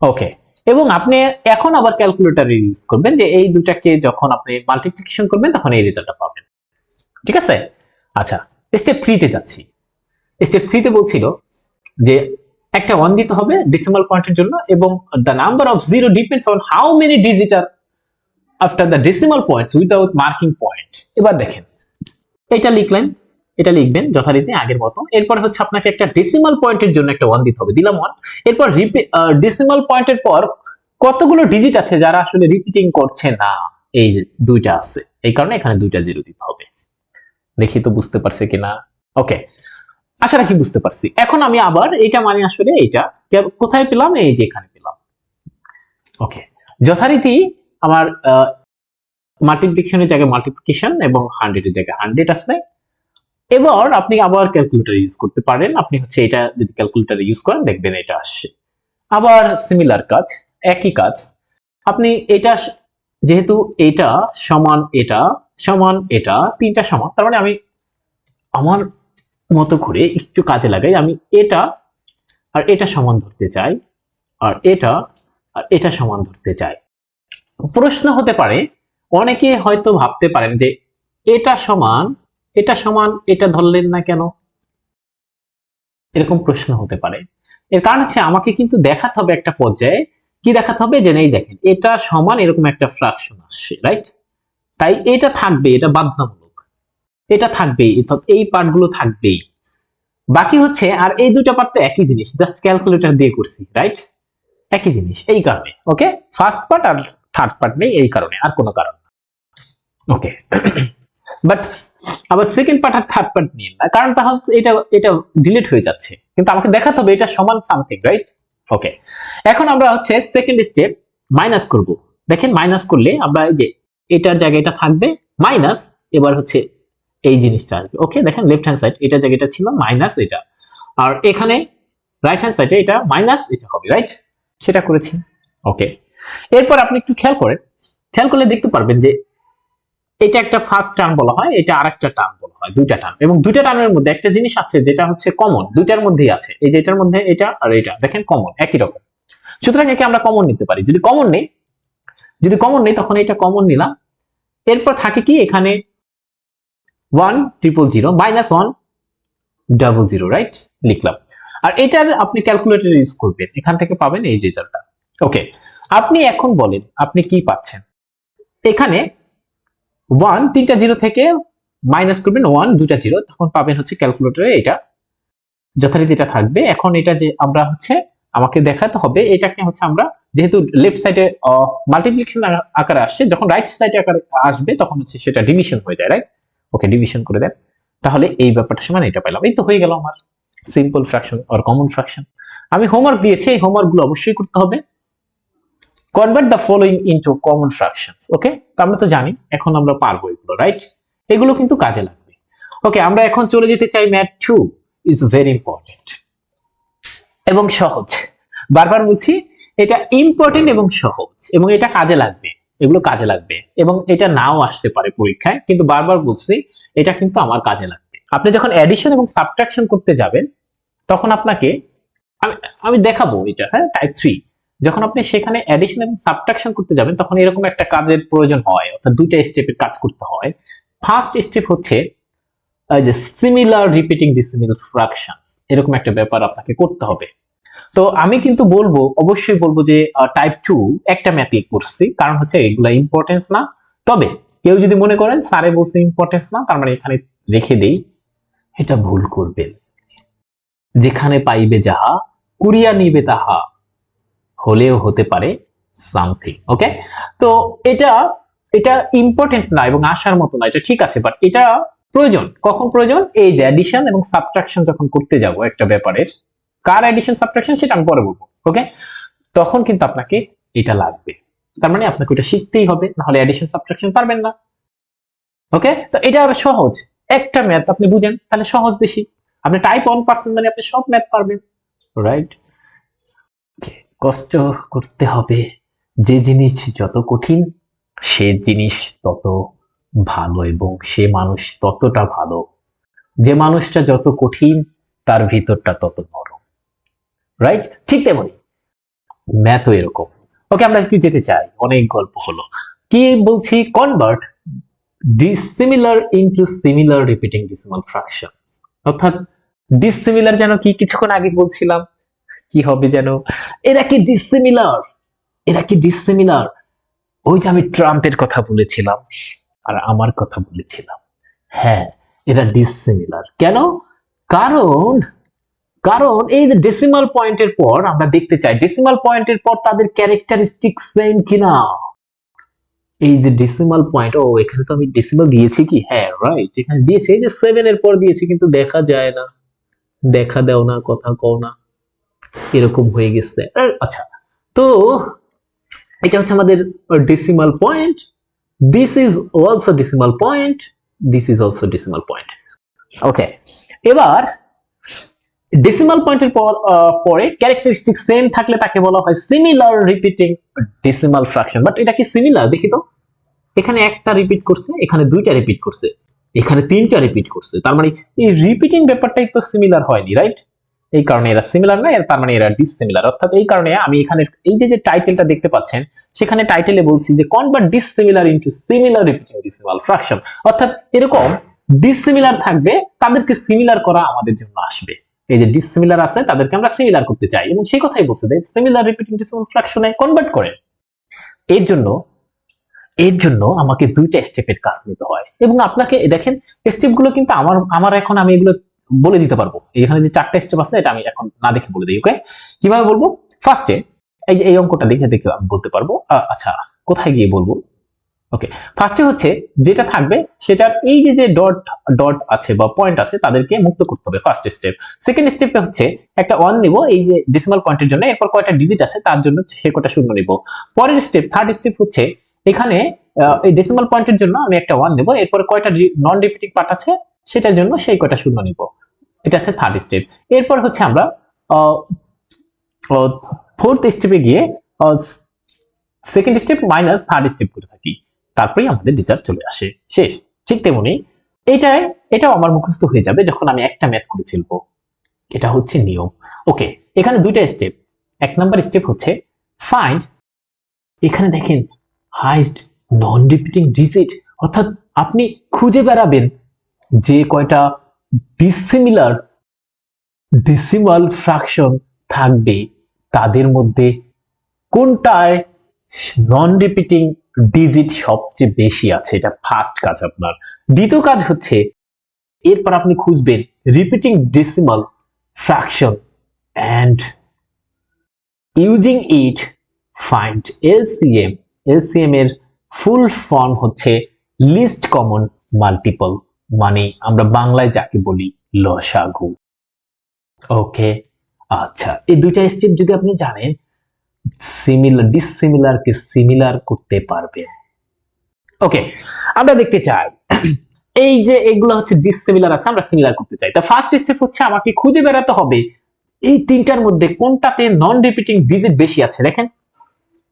ওকে, এবং আপনি এখন আবার ক্যালকুলেটর ইউজ করবেন যে এই দুটাকে যখন আপনি মাল্টিপ্লিকেশন করবেন তখন এই রেজাল্টটা পাবেন, ঠিক আছে? আচ্ছা, স্টেপ 3 তে যাচ্ছি। স্টেপ 3 তে বলছিল যে একটা 1 দিতে হবে ডেসিমাল পয়েন্টের জন্য, এবং the number of zero depends on how many digits are after the decimal points without marking point। এবার দেখেন এটা লিখবেন যথারীতি আগের মতো। এরপর হচ্ছে আপনাকে একটা ডেসিমাল পয়েন্টের জন্য একটা 1 দিতে হবে, দিলাম 1। এরপর ডেসিমাল পয়েন্টের পর কতগুলো ডিজিট আছে যারা আসলে রিপিটিং করছে না, এই যে দুইটা আছে, এই কারণে এখানে দুইটা জিরো দিতে হবে। দেখি তো বুঝতে পারছে কিনা। ওকে, আশা রাখি বুঝতে পারছি। এখন আমি আবার এটা মানে আসলে এটা কোথায় পেলাম, এই যে এখানে পেলাম। ওকে, যথারীতি আমার মাল্টিপ্লিকেশনের জায়গায় মাল্টিপ্লিকেশন এবং 100 এর জায়গায় 100 আছে। এবার আপনি আবার ক্যালকুলেটর ইউজ করতে পারেন। আপনি হচ্ছে এটা যদি ক্যালকুলেটর ইউজ করেন দেখবেন এটা আসছে। আবার সিমিলার কাজ, একই কাজ। আপনি এটা যেহেতু এটা সমান এটা সমান এটা তিনটা সমান, তার মানে আমি আমার মতো করে একটু কাজে লাগাই। আমি এটা আর এটা সমান ধরতে চাই, আর এটা সমান ধরতে চাই। প্রশ্ন হতে পারে, অনেকে হয়তো ভাবতে পারেন যে এটা সমান এটা ধরলেন না কেন, এরকম প্রশ্ন হতে পারে। এর কারণ হচ্ছে আমাকে কিন্তু দেখাতে হবে একটা পর্যায়ে, কি দেখাতে হবে যে এই দেখেন এটা সমান এরকম একটা ফ্র্যাকশন আসছে, রাইট? তাই এটা থাকবে, এটা বাধ্যতামূলক, এটা থাকবেই, এই পার্টগুলো থাকবেই। বাকি হচ্ছে আর এই দুইটা পার্ট তো একই জিনিস, জাস্ট ক্যালকুলেটর দিয়ে করছি, রাইট? একই জিনিস, এই কারণে। ওকে, ফার্স্ট পার্ট আর থার্ড পার্ট নেই এই কারণে, আর কোনো কারণ না। ওকে, বাট আবার সেকেন্ড পার্ট আর থার্ড পার্ট নিয়ে না, কারণ তাহলে এটা এটা ডিলিট হয়ে যাচ্ছে, কিন্তু আমাকে দেখাতে হবে এটা সমান সামথিং, রাইট? ওকে, এখন আমরা হচ্ছে সেকেন্ড স্টেপ মাইনাস করব। দেখেন মাইনাস করলে আমরা এই যে এটার জায়গায় এটা থাকবে মাইনাস, এবার হচ্ছে এই জিনিসটা আসবে। ওকে, দেখেন লেফট হ্যান্ড সাইড এটার জায়গায় এটা ছিল মাইনাস এটা, আর এখানে রাইট হ্যান্ড সাইডে এটা মাইনাস এটা হবে, রাইট? সেটা করেছি। ওকে, এরপর আপনি একটু খেয়াল করেন, খেয়াল করলে দেখতে পারবেন যে এটা একটা ফার্স্ট টার্ম বলা হয়, এটা আরেকটা টার্ম বলা হয়, দুইটা টার্ম। এবং দুইটা টার্মের মধ্যে একটা জিনিস আছে যেটা হচ্ছে কমন, দুইটার মধ্যেই আছে। এই যে এটার মধ্যে এটা আর এটা দেখেন কমন, একই রকম। সুতরাং একে আমরা কমন নিতে পারি। যদি কমন নেই তখন এটা কমন নিলাম। এরপর থাকে কি এখানে 1 0 0 -1 0 0, রাইট? লিখলাম। আর এটার আপনি ক্যালকুলেটর ইউজ করবেন, এখান থেকে পাবেন এই রেজাল্টটা। ওকে, আপনি এখন বলেন আপনি কি পাচ্ছেন। এখানে 1 তিনটা জিরো থেকে মাইনাস করবেন 1 দুটা জিরো, তখন পাবেন হচ্ছে ক্যালকুলেটরে এটা যথারীতি এটা থাকবে। এখন এটা যে আমরা হচ্ছে আমাকে দেখাতে হবে এটাকে হচ্ছে আমরা যেহেতু লেফট সাইডে মাল্টিপ্লিকেশন আকারে আসছে, যখন রাইট সাইডে আকারে আসবে তখন হচ্ছে সেটা ডিভিশন হয়ে যায়, রাইট? ওকে, ডিভিশন করে দেন। তাহলে এই ব্যাপারটা সমান এটা পেলাম। এই তো হয়ে গেল আমার simple fraction or common fraction. আমি হোমওয়ার্ক দিয়েছি, এই হোমওয়ার্ক গুলো অবশ্যই করতে হবে। Convert the following into common fractions. Okay, তো আমরা তো জানি, এখন আমরা পারবো এগুলো, রাইট? এগুলো কিন্তু কাজে লাগবে। ওকে, আমরা এখন চলে যেতে চাই ম্যাথ 2 ইজ ভেরি ইম্পর্টেন্ট এবং সহজ। বারবার বলছি এটা ইম্পর্টেন্ট এবং সহজ, এবং এটা কাজে লাগবে, এগুলো কাজে লাগবে, এবং এটা নাও আসতে পারে পরীক্ষায়, কিন্তু বারবার বলছি এটা কিন্তু আমার কাজে লাগবে। আপনি যখন অ্যাডিশন এবং সাবট্রাকশন করতে যাবেন তখন আপনাকে আমি দেখাবো এটা, হ্যাঁ, টাইপ 3 যখন আপনি সেখানে অ্যাডিশন এবং সাবট্রাকশন করতে যাবেন তখন এরকম একটা কাজের প্রয়োজন হয়, অর্থাৎ দুইটা স্টেপের কাজ করতে হয়। ফার্স্ট স্টেপ হচ্ছে যে সিমিলার রিপিটিং ডিসিমিল ফ্র্যাকশনস, এরকম একটা ব্যাপার আপনাকে করতে হবে। তো আমি কিন্তু বলবো, অবশ্যই বলবো যে টাইপ 2 একটা ম্যাথই করছি, কারণ হচ্ছে এগুলা ইম্পর্টেন্স না। তবে কেউ যদি মনে করেন স্যারে বলছে ইম্পর্টেন্স না, তার মানে এখানে রেখে দেই, এটা ভুল করবেন। যেখানে পাইবে যাহা কুড়িয়া নিবে তাহা হলেও হতে পারে সামথিং। ওকে, তো এটা এটা ইম্পর্টেন্ট না এবং আসার মতো না, এটা ঠিক আছে, বাট এটা প্রয়োজন। কখন প্রয়োজন? এই যে অ্যাডিশন এবং সাবট্রাকশন যখন করতে যাব একটা ব্যাপারের, কার অ্যাডিশন সাবট্রাকশন সেটা আমি পরে বলবো। ওকে, তখন কিন্তু আপনাকে এটা লাগবে, তার মানে আপনাকে এটা শিখতেই হবে, না হলে অ্যাডিশন সাবট্রাকশন পারবেন না। ওকে, তো এটা সহজ একটা ম্যাথ, আপনি বুঝেন তাহলে সহজ বেশি। আপনি টাইপ 1 পারসন মানে আপনি সব ম্যাথ পারবেন, রাইট? কষ্ট করতে হবে, যে জিনিস যত কঠিন সে জিনিস তত ভালো, এবং সে মানুষ ততটা ভালো। যে মানুষটা যত কঠিন তার ভিতরটা তত নরম, রাইট? ঠিক তেমনি ম্যাথও এরকম। ওকে, আমরা একটু যেতে চাই, অনেক গল্প হলো। কি বলছি? Convert dissimilar into similar repeating decimal fractions. অর্থাৎ ডিসিমিলার যেন কি কিছুক্ষণ আগে বলছিলাম, কি হবে যেন, এরা কি ডিসিমিলার, এরা কি ডিসিমিলার। ওই যে আমি ট্রাম্পের কথা বলেছিলাম আর আমার কথা বলেছিলাম, হ্যাঁ এরা ডিসিমিলার। কেন? কারণ কারণ এই যে ডেসিমাল পয়েন্টের পর আমরা দেখতে চাই ডেসিমাল পয়েন্টের পর তাদের ক্যারেক্টারিস্টিক সেম কিনা। এই যে ডেসিমাল পয়েন্ট, ও এখানে তো আমি ডেসিমাল দিয়েছি কি, হ্যাঁ রাইট, এখানে দিয়েছি, এই যে 7 এর পর দিয়েছি কিন্তু দেখা যায় না, দেখা দাও না, কথা কও না, এরকম হয়ে গেছে। আচ্ছা, তো এটা হচ্ছে আমাদের decimal point. This is also decimal point, this is also decimal point. Okay, এবার ডেসিমাল পয়েন্টের পরে ক্যারেক্টারিস্টিক সেম থাকলে তাকে বলা হয় similar repeating decimal fraction. But এটা কি সিমিলার দেখি তো, এখানে একটা রিপিট করছে, এখানে দুইটা রিপিট করছে, এখানে তিনটা রিপিট করছে, তার মানে এই রিপিটিং ব্যাপারটাই তো সিমিলার হয়নি, রাইট? এই কারণে এরা সিমিলার না, তার মানে এরা ডিসসিমিলার। অর্থাৎ এই কারণে আমি এখানে এই যে টাইটেলটা দেখতে পাচ্ছেন, সেখানে টাইটেলে বলছি যে convert dissimilar into similar repeating decimal fraction. অর্থাৎ এরকম ডিসসিমিলার থাকবে, তাদেরকে সিমিলার করা আমাদের জন্য আসবে। এই যে ডিসসিমিলার আছে তাদেরকে আমরা সিমিলার করতে চাই, এবং সেই কথাই বলছে যে সিমিলার রিপিটিং ডেসিমাল ফ্র্যাকশনে কনভার্ট করে। এর জন্য আমাকে দুইটা স্টেপের কাজ নিতে হয়, এবং আপনাকে দেখেন স্টেপগুলো কিন্তু আমার এখন আমি এগুলো বলে দিতে পারবো। এখানে যে চারটা স্টেপ আছে এটা আমি এখন না দেখে বলে দিই। ওকে, কিভাবে বলবো? ফার্স্টে এই অঙ্কটা দেখে দেখে আমি বলতে পারবো। আচ্ছা, কোথায় গিয়ে বলবো? ওকে, ফার্স্টে হচ্ছে যেটা থাকবে সেটার এই যে ডট ডট আছে বা পয়েন্ট আছে তাদেরকে মুক্ত করতে হবে, ফার্স্ট স্টেপ। সেকেন্ড স্টেপে হচ্ছে একটা 1 নিব এই যে ডেসিমাল পয়েন্টের জন্য, এরপর কয়টা ডিজিট আছে তার জন্য সে কয়টা শূন্য নিব। পরের স্টেপ, থার্ড স্টেপ হচ্ছে এখানে এই ডেসিমাল পয়েন্টের জন্য আমি একটা 1 দেব, এরপর কয়টা নন রিপিটিং পার্ট আছে সেটার জন্য সেই কয়টা শূন্য নিব। এটা হচ্ছে থার্ড স্টেপ। এরপর হচ্ছে আমরা ফোর্থ স্টেপে গিয়ে second step minus third step করে থাকি, তারপরেই আমাদের রেজাল্ট চলে আসে, শেষ। ঠিক তেমনি এটাও আমার মুখস্থ হয়ে যাবে যখন আমি একটা ম্যাথ করে ফেলবো। এটা হচ্ছে নিয়ম। ওকে, এখানে দুইটা স্টেপ। এক নাম্বার স্টেপ হচ্ছে ফাইন্ড, এখানে দেখেন হাইস্ট নন রিপিটিং ডিজিট, অর্থাৎ আপনি খুঁজে বেড়াবেন যে কয়টা ডিসিমিলার ডেসিমাল ফ্র্যাকশন থাকবে তাদের মধ্যে কোনটায় নন রিপিটিং ডিজিট সবচেয়ে বেশি আছে। এটা ফার্স্ট কাজ আপনার। দ্বিতীয় কাজ হচ্ছে এরপর আপনি খুঁজবেন repeating decimal fraction and using it find LCM. LCM এর ফুল ফর্ম হচ্ছে লিস্ট কমন মাল্টিপল, মানে আমরা বাংলায় যাকে বলি লসাগু। ওকে, আচ্ছা, এই দুইটা স্টেপ যদি আপনি জানেন, সিমিলার ডিসসিমিলারকে সিমিলার করতে পারবেন। ওকে, আমরা দেখতে চাই এই যে এগুলো হচ্ছে ডিসসিমিলার আছে, আমরা সিমিলার করতে চাই। তা ফার্স্ট স্টেপ হচ্ছে আমাকে খুঁজে বেড়াতে হবে এই তিনটার মধ্যে কোনটাতে নন রিপিটিং ডিজিট বেশি আছে। দেখেন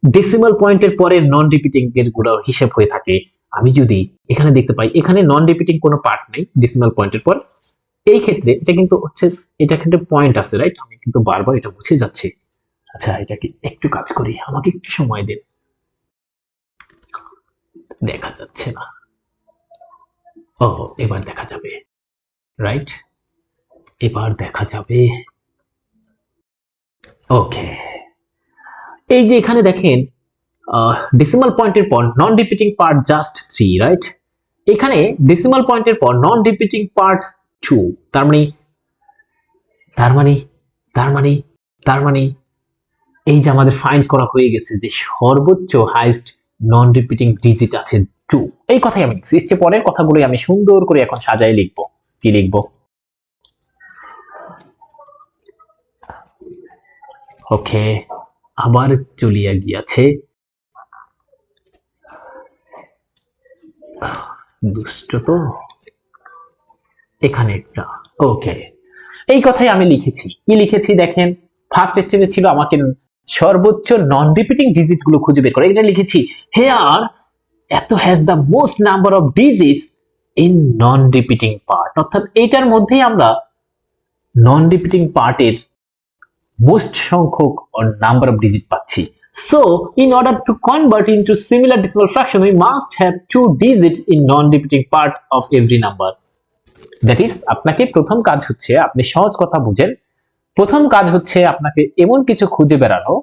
ডেসিমাল পয়েন্টের পরে নন রিপিটিং এর গুলো হিসাব হয়ে থাকে। আমি যদি এখানে দেখতে পাই এখানে নন রিপিটিং কোনো পার্ট নেই ডেসিমাল পয়েন্টের পর, এই ক্ষেত্রে এটা কিন্তু হচ্ছে এটা কিন্তু পয়েন্ট আছে, রাইট? আমি কিন্তু বারবার এটা মুছে যাচ্ছি। আচ্ছা, এটা কি একটু কাজ করি, আমাকে একটু সময় দিন। দেখা যাচ্ছে না, ও এবার দেখা যাবে, রাইট? এবার দেখা যাবে। ওকে, এই যে এখানে দেখেন ডেসিমাল পয়েন্টের পর নন রিপিটিং পার্ট জাস্ট 3, রাইট? এখানে ডেসিমাল পয়েন্টের পর নন রিপিটিং পার্ট 2, তার মানে এই যে আমাদের ফাইন্ড করা হয়ে গেছে যে সর্বোচ্চ হাইস্ট নন রিপিটিং ডিজিট আছে 2। এই কথাই আমি লিখছি। স্টেপ পরের কথাগুলো আমি সুন্দর করে এখন সাজাই লিখবো। কি লিখবো? ওকে, আবার চলিয়া গিয়াছে, দুষ্ট তো। এখানে একটা, ওকে, এই কথাই আমি লিখেছি। কি লিখেছি দেখেন, ফার্স্ট স্টেপে ছিল আমাকে সর্বোচ্চ নন রিপিটিং ডিজিট গুলো খুঁজে বের করে, এটা লিখেছি হেয়ার এত has the most number of digits in non repeating part, অর্থাৎ এইটার মধ্যেই আমরা নন রিপিটিং পার্টের মোস্ট সংখ্যক নাম্বার অফ ডিজিট পাচ্ছি। So, in order to convert into similar decimal fraction, we must have 2 digits in non-repeating part of every number. That is, আপনাকে প্রথম কাজ হচ্ছে, আপনি সহজ কথা বুঝেন, প্রথম কাজ হচ্ছে আপনাকে এমন কিছু খুঁজে বেড়ানো,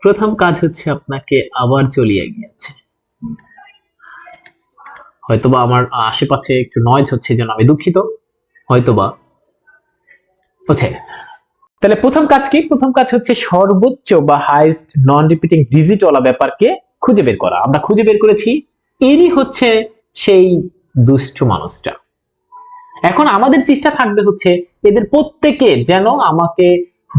প্রথম কাজ হচ্ছে আপনাকে আবার চলিয়ে গিয়েছে, হয়তোবা আমার আশেপাশে একটু নয়েজ হচ্ছে যেন আমি দুঃখিত, হয়তোবা হচ্ছে। তাহলে প্রথম কাজ কি? প্রথম কাজ হচ্ছে সর্বোচ্চ বা হাইস্ট নন রিপিটিং ডিজিট ওয়ালা ব্যাপারকে খুঁজে বের করা। আমরা খুঁজে বের করেছি, এরই হচ্ছে সেই দুষ্টু মানুষটা। এখন আমাদের চেষ্টা থাকবে হচ্ছে এদের প্রত্যেকে যেন আমাকে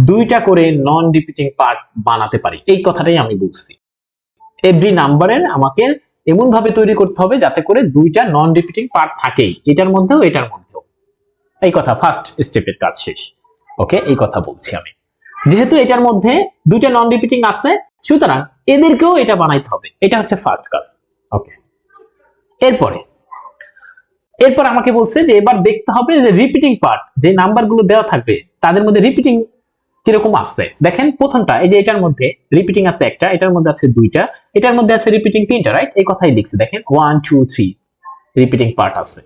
দুইটা করে নন রিপিটিং পার্ট বানাতে পারি, এই কথাটাই আমি বলছি। এভরি নাম্বারের আমাকে এমন ভাবে তৈরি করতে হবে যাতে করে দুইটা নন রিপিটিং পার্ট থাকেই, এটার মধ্যেও এটার মধ্যেও। এই কথা ফার্স্ট স্টেপের কাজ শেষ। ওকে, এই কথা বলছি আমি। যেহেতু এটার মধ্যে দুইটা নন রিপিটিং আছে, সুতরাং এদেরকেও এটা বানাইতে হবে, এটা হচ্ছে ফার্স্ট কাজ। ওকে, এরপর আমাকে বলছে যে এবার দেখতে হবে যে রিপিটিং পার্ট, যে নাম্বারগুলো দেওয়া থাকবে তাদের মধ্যে রিপিটিং কিরকম আসছে। দেখেন প্রথমটা, এই যে এটার মধ্যে রিপিটিং আছে একটা, এটার মধ্যে আছে দুইটা, এটার মধ্যে আছে রিপিটিং তিনটা, রাইট? এই কথাই লিখছে, দেখেন 1 2 3 রিপিটিং পার্ট আছে।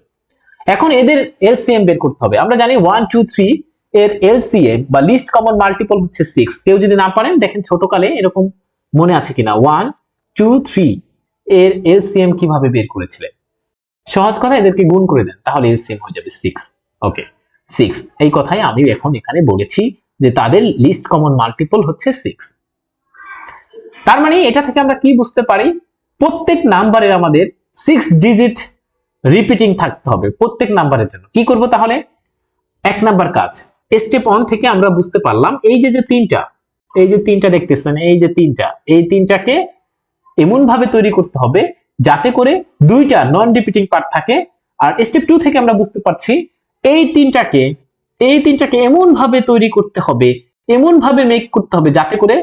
এখন এদের এলসিএম বের করতে হবে। আমরা জানি 1 2 3 এর এলসিএম বা লিস্ট কমন মাল্টিপল হচ্ছে 6। কেউ যদি না পারেন, দেখেন ছোটকালে এরকম মনে আছে কিনা 1 2 3 এর এলসিএম কিভাবে বের করেছিলেন। সহজ কথা, এদেরকে গুণ করে দেন, তাহলে এলসিএম হয়ে যাবে 6। ওকে, 6। এই কথাই আমি এখন এখানে বলেছি যে তাদের লিস্ট কমন মাল্টিপল হচ্ছে 6। তার মানে এটা থেকে আমরা কি বুঝতে পারি, প্রত্যেক নাম্বারের আমাদের 6 ডিজিট রিপিটিং থাকতে হবে প্রত্যেক নাম্বারের জন্য। কি করব তাহলে? এক নাম্বার কাজ, স্টেপ 1 থেকে আমরা বুঝতে পারলাম এই যে তিনটা, এই যে তিনটা দেখতেছেন, এই যে তিনটা, এই তিনটাকে এমন ভাবে তৈরি করতে হবে যাতে করে দুইটা নন রিপিটিং পার্ট থাকে। আর স্টেপ 2 থেকে আমরা বুঝতে পারছি এই তিনটাকে এমন ভাবে তৈরি করতে হবে, এমন ভাবে মেক করতে হবে যাতে করে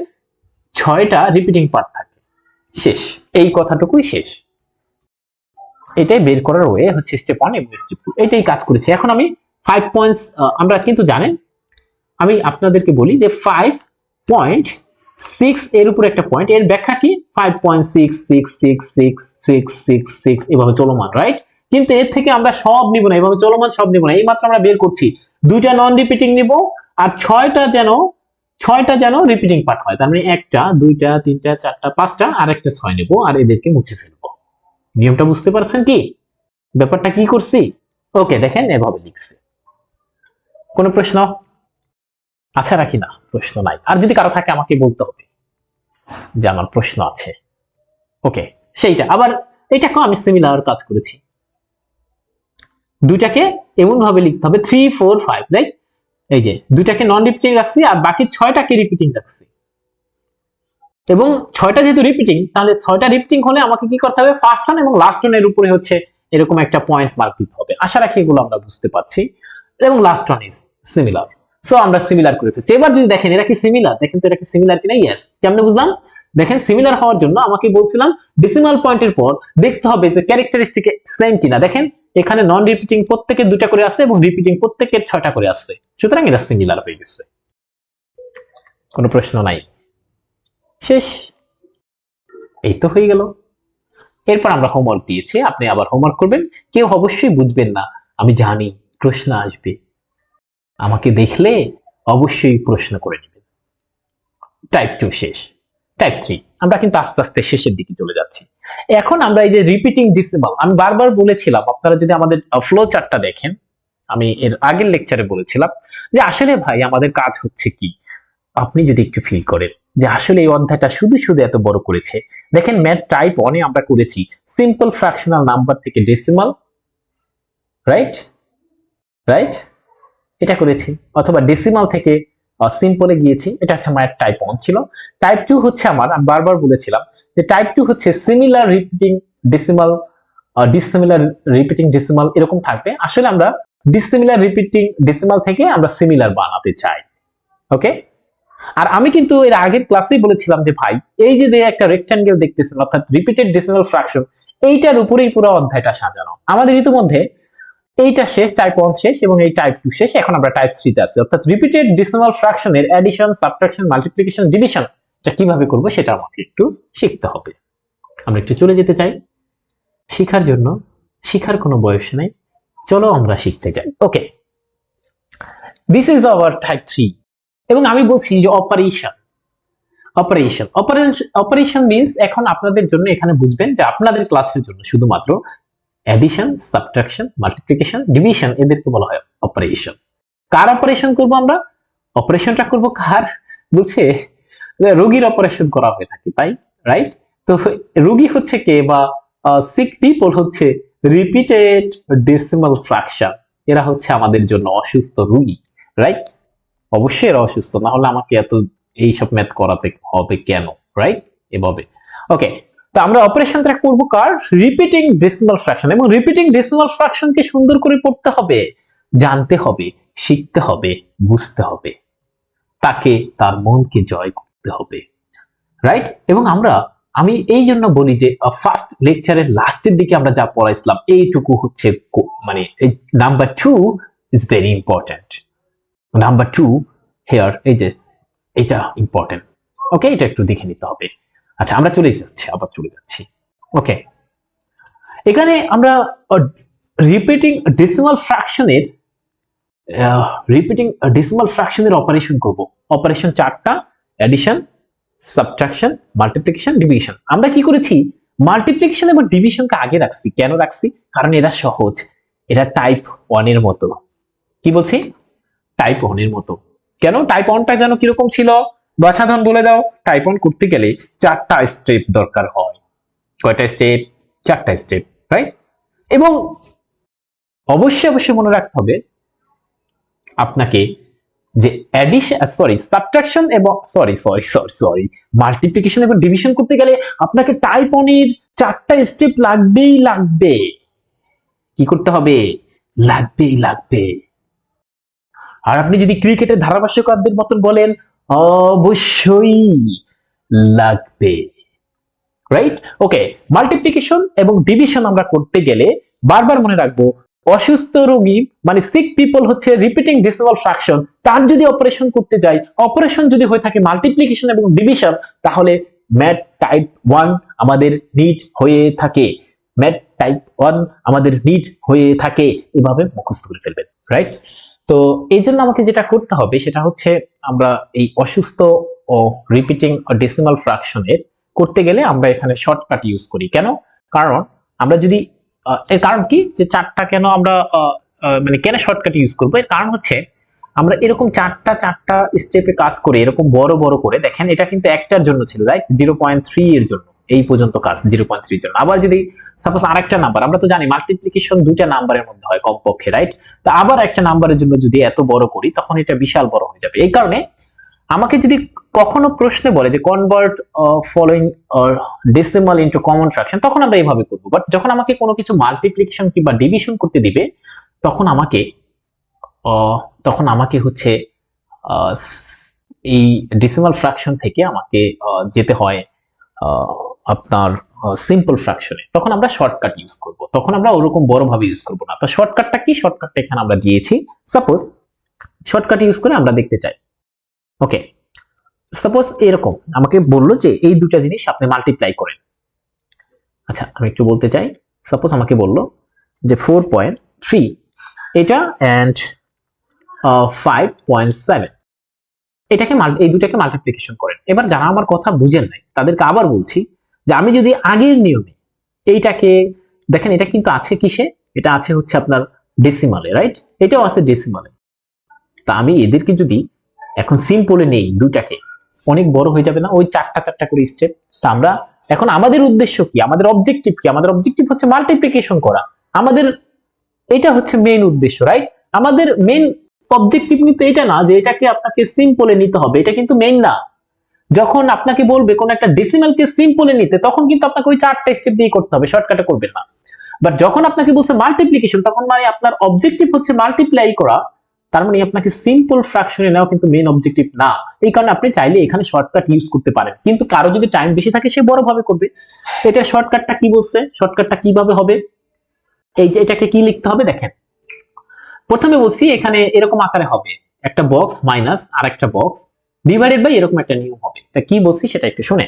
6টা রিপিটিং পার্ট থাকে। শেষ, এই কথাটুকুই শেষ। এটাই বের করার ওয়ে হচ্ছে স্টেপ 1 এবং স্টেপ 2, এটাই কাজ করেছে। এখন আমি 5 পয়েন্টস, আমরা কিন্তু জানেন, আমি আপনাদেরকে বলি যে 5.6 এর উপর একটা পয়েন্ট, এর ব্যাখ্যা কি? 5.66666666 এভাবে চলমান, রাইট? কিন্তু এর থেকে আমরা সব নিব না, এভাবে চলমান সব নিব না, এই মাত্র আমরা বের করছি দুইটা নন রিপিটিং নিব আর 6টা যেন রিপিটিং পার্ট হয়। তার মানে একটা, দুইটা, তিনটা, চারটা, পাঁচটা আর একটা 6 নেব আর এদেরকে মুছে ফেলবো। নিয়মটা বুঝতে পারছেন কি? ব্যাপারটা কি করছি? ওকে, দেখেন এভাবে লিখছি। কোনো প্রশ্ন? আশা রাখি না প্রশ্ন নাই, আর যদি কারো থাকে আমাকে বলতে হবে যে আমার প্রশ্ন আছে। ওকে, সেইটা আবার এটাকেও আমি সিমিলার কাজ করেছি। দুইটাকে এমন ভাবে লিখতে হবে 3 4 5, রাইট? এই যে দুইটাকে নন রিপিটিং রাখছি আর বাকি 6টাকে রিপিটিং রাখছি। এবং 6টা যেহেতু রিপিটিং, তাহলে 6টা রিপিটিং হলে আমাকে কি করতে হবে? ফার্স্ট ওয়ান এবং লাস্ট ওয়ান এর উপরে হচ্ছে এরকম একটা পয়েন্ট মার্ক দিতে হবে। আশা রাখি এগুলো আমরা বুঝতে পারছি। এবং last one is similar, so আমরা সিমিলার করে ফেলছি। এবার যদি দেখেন এরা কি সিমিলার, দেখেন তো এরা কি সিমিলার কিনা। ইয়েস, কেমনে বুঝলাম? দেখেন সিমিলার হওয়ার জন্য আমাকে বলছিলাম ডেসিমাল পয়েন্টের পর দেখতে হবে যে ক্যারেক্টারিস্টিক সেম কিনা। দেখেন এখানে নন রিপিটিং প্রত্যেকের 2টা করে আছে এবং রিপিটিং প্রত্যেকের 6টা করে আছে, সুতরাং এরা সিমিলার হয়ে গেছে। কোনো প্রশ্ন নাই? শেষ, এই তো হয়ে গেল। এরপর আমরা হোমওয়ার্ক দিয়েছি, আপনি আবার হোমওয়ার্ক করবেন। কেউ অবশ্যই বুঝবেন না, আমি জানি প্রশ্ন আসবে, আমাকে দেখলে অবশ্যই প্রশ্ন করে নেবেন। টাইপ 2 শেষ, টাইপ 3 আমরা কিন্তু আস্তে আস্তে শেষের দিকে চলে যাচ্ছি। এখন আমরা এই যে রিপিটিং ডেসিমাল, আমি বারবার বলেছিলাম, আপনারা যদি আমাদের ফ্লো চার্টটা দেখেন, আমি এর আগের লেকচারে বলেছিলাম যে আসলে ভাই আমাদের কাজ হচ্ছে কি, আপনি যদি একটু ফিল করেন যে আসলে এই অধ্যায়টা শুধু শুধু এত বড় করেছে। দেখেন ম্যাথ টাইপ 1 এ আমরা করেছি সিম্পল ফ্র্যাকশনাল নাম্বার থেকে ডেসিমাল, রাইট? এটা করেছি, অথবা ডেসিমাল থেকে সিম্পলে গিয়েছি, এটা হচ্ছে আমার টাইপ 1 ছিল। টাইপ 2 হচ্ছে আমার, আমি বারবার বলেছিলাম যে টাইপ 2 হচ্ছে similar repeating decimal, dissimilar repeating decimal এরকম থাকবে। আসলে আমরা ডিসিমিলার রিপিটিং ডেসিমাল থেকে আমরা সিমিলার বানাতে চাই। ওকে, আর আমি কিন্তু এর আগের ক্লাসেই বলেছিলাম যে ভাই এই যে একটা রেক্ট্যাঙ্গেল দেখতেছেন, অর্থাৎ রিপিটেড ডেসিমাল ফ্র্যাকশন, এইটার উপরেই পুরো অধ্যায়টা সাজানো। আমাদের ইতিমধ্যে এইটা শেষ, টাইপ 1 শেষ এবং এই টাইপ 2 শেষ। এখন আমরা টাইপ 3 তে আছি, অর্থাৎ রিপিটেড ডেসিমাল ফ্র্যাকশনের অ্যাডিশন, সাবট্রাকশন, মাল্টিপ্লিকেশন, ডিভিশন এটা কিভাবে করব সেটা আমাকে একটু শিখতে হবে। আমরা একটু চলে যেতে চাই শিখার জন্য, শিখার কোনো বয়স নেই, চলো আমরা শিখতে যাই। ওকে, দিস ইজ আওয়ার টাইপ 3। এবং আমি বলছি যে অপারেশন মিন্স, এখন আপনাদের জন্য এখানে বুঝবেন যে আপনাদের ক্লাসের জন্য শুধুমাত্র অ্যাডিশন, সাবট্রাকশন, মাল্টিপ্লিকেশন, ডিভিশন এদেরকে বলা হয় অপারেশন। কার অপারেশন করব আমরা? অপারেশনটা করব কার? বলছে রোগীর অপারেশন করা হয়ে থাকে, তাই রাইট? তো রোগী হচ্ছে কে, বা সিক পিপল হচ্ছে রিপিটেড ডেসিমাল ফ্র্যাকশন, এরা হচ্ছে আমাদের জন্য অসুস্থ রোগী, রাইট? অবশ্যই এরা অসুস্থ, না হলে আমাকে এত এইসব ম্যাথ করাতে হবে কেন, রাইট? এভাবে। ওকে, তো আমরা অপারেশনটা করব কার? Repeating decimal fraction. এবং রিপিটিং ডেসিমাল ফ্র্যাকশনকে সুন্দর করে পড়তে হবে, জানতে হবে, শিখতে হবে, বুঝতে হবে, তাকে তার মনকে জয় করতে হবে, রাইট? এবং আমি এই জন্য বলি যে ফার্স্ট লেকচারের লাস্টের দিকে আমরা যা পড়াইছিলাম এইটুকু হচ্ছে মানে number 2 is very important. Number 2 here, এই যে এটা ইম্পর্টেন্ট। ওকে, এটা একটু দেখে নিতে হবে। আচ্ছা, আমরা আবার চলে যাচ্ছি। ওকে, এখানে আমরা রিপিটিং ডেসিমাল ফ্র্যাকশনের অপারেশন করব। অপারেশন 4টা: অ্যাডিশন, সাবট্রাকশন, মাল্টিপ্লিকেশন, ডিভিশন। আমরা কি করেছি? মাল্টিপ্লিকেশন এবং ডিভিশনকে আগে রাখছি। কেন রাখছি? কারণ এরা সহজ, এরা টাইপ 1 এর মতো। কি বলছি? টাইপ 1 এর মতো। কেন? টাইপ 1টা যেন কিরকম ছিল বা সাধারণ বলে দাও। টাইপ 1 করতে গেলে 4টা স্টেপ দরকার হয়। কয়টা স্টেপ? 4টা স্টেপ, রাইট? এবং অবশ্যই মনে রাখতে হবে আপনাকে যে সাবট্রাকশন এবং মাল্টিপ্লিকেশন এবং ডিভিশন করতে গেলে আপনাকে টাইপ 1 এর 4টা স্টেপ লাগবে। কি করতে হবে? লাগবে। আর আপনি যদি ক্রিকেটের ধারাভাষ্যকারদের মতন বলেন, অবশ্যই লাগবে, রাইট? ওকে, মাল্টিপ্লিকেশন এবং ডিভিশন আমরা করতে গেলে বারবার মনে রাখবো, অসুস্থ রোগী মানে সিক পিপল হচ্ছে রিপিটিং ডেসিমাল ফ্র্যাকশন, তার যদি অপারেশন করতে যাই, অপারেশন যদি হয়ে থাকে মাল্টিপ্লিকেশন এবং ডিভিশন, তাহলে ম্যাথ টাইপ 1 আমাদের নিড হয়ে থাকে। ম্যাথ টাইপ 1 আমাদের নিড হয়ে থাকে। এভাবে মুখস্থ করে ফেলবেন, রাইট? তো এই জন্য আমাকে যেটা করতে হবে সেটা হচ্ছে, আমরা এই অসুস্থ ও রিপিটিং ডেসিমাল ফ্র্যাকশনের করতে গেলে আমরা এখানে শর্টকাট ইউজ করি। কেন? কারণ আমরা যদি এর কারণ কি যে 4টা কেন আমরা মানে কেন শর্টকাট ইউজ করব? এর কারণ হচ্ছে, আমরা এরকম 4টা স্টেপে কাজ করে এরকম বড় করে দেখেন, এটা কিন্তু একটার জন্য ছিল, রাইট? 0.3 এর জন্য এই পর্যন্ত কাজ 0.3 এর জন্য। আবার যদি সাপোজ আরেকটা নাম্বার, আমরা তো জানি মাল্টিপ্লিকেশন 2টা নাম্বারের মধ্যে হয় কমপক্ষে, রাইট? তো আবার একটা নাম্বারের জন্য যদি এত বড় করি তখন এটা বিশাল বড় হয়ে যাবে। এই কারণে আমাকে যদি কখনো প্রশ্নে বলে যে convert following decimal into common fraction, তখন আমরা এইভাবে করব। বাট যখন আমাকে কোনো কিছু মাল্টিপ্লিকেশন কিংবা ডিভিশন করতে দিবে, তখন আমাকে হচ্ছে এই ডেসিমাল ফ্র্যাকশন থেকে আমাকে যেতে হয় আপনার সিম্পল ফ্র্যাকশনে। তখন আমরা শর্টকাট ইউজ করব, তখন আমরা ওরকম বড় ভাবে ইউজ করব না। তো শর্টকাটটা কি? শর্টকাটটা এখানে আমরা দিয়েছি। সাপোজ শর্টকাট ইউজ করে আমরা দেখতে চাই। ওকে, সাপোজ এরকম আমাকে বললো যে এই দুটা জিনিস আপনি মাল্টিপ্লাই করেন। আচ্ছা, আমি একটু বলতে চাই। সাপোজ আমাকে বললো যে 4.3 এটা এন্ড 5.7 এটাকে এই দুটাকে মাল্টিপ্লিকেশন করেন। এবার যারা আমার কথা বুঝেন নাই তাদেরকে আবার বলছি যে আমি যদি আগের নিয়মে এইটাকে দেখেন, এটা কিন্তু আছে কিসে? এটা আছে হচ্ছে আপনার ডেসিমালে, রাইট? এটাও আছে ডেসিমালে। তা আমি এদেরকে যদি এখন সিম্পলে নেই, দুটাকে অনেক বড় হয়ে যাবে না? ওই 4টা করে স্টেপ। তা আমরা এখন আমাদের উদ্দেশ্য কি? আমাদের অবজেক্টিভ কি? আমাদের অবজেক্টিভ হচ্ছে মাল্টিপ্লিকেশন করা। আমাদের এটা হচ্ছে মেইন উদ্দেশ্য, রাইট? আমাদের মেইন অবজেক্টিভ কিন্তু এটা না যে এটাকে আপনাকে সিম্পলে নিতে হবে, এটা কিন্তু মেইন না। যখন আপনাকে বলবে কোন একটা ডেসিমালকে সিম্পলে নিতে, তখন কিন্তু আপনাকে ওই 4টা স্টেপ দিয়ে করতে হবে, শর্টকাটে করবেন না। বাট যখন আপনাকে বলছে মাল্টিপ্লিকেশন, তখন মানে আপনার অবজেক্টিভ হচ্ছে মাল্টিপ্লাই করা, তার মানে আপনাকে সিম্পল ফ্র্যাকশনে নেওয়া কিন্তু মেইন অবজেক্টিভ না। এই কারণে আপনি চাইলে এখানে শর্টকাট ইউজ করতে পারেন, কিন্তু কারো যদি টাইম বেশি থাকে সে বড় ভাবে করবে। এটা শর্টকাটটা কি বলছে? শর্টকাটটা কিভাবে হবে? এই যে এটাকে কি লিখতে হবে দেখেন। প্রথমে বলছি এখানে এরকম আকারে হবে, একটা বক্স মাইনাস আর একটা বক্স ডিভাইডেড বাই এরকম একটা নিয়ম হবে। তা কি বলছি সেটা একটু শুনে।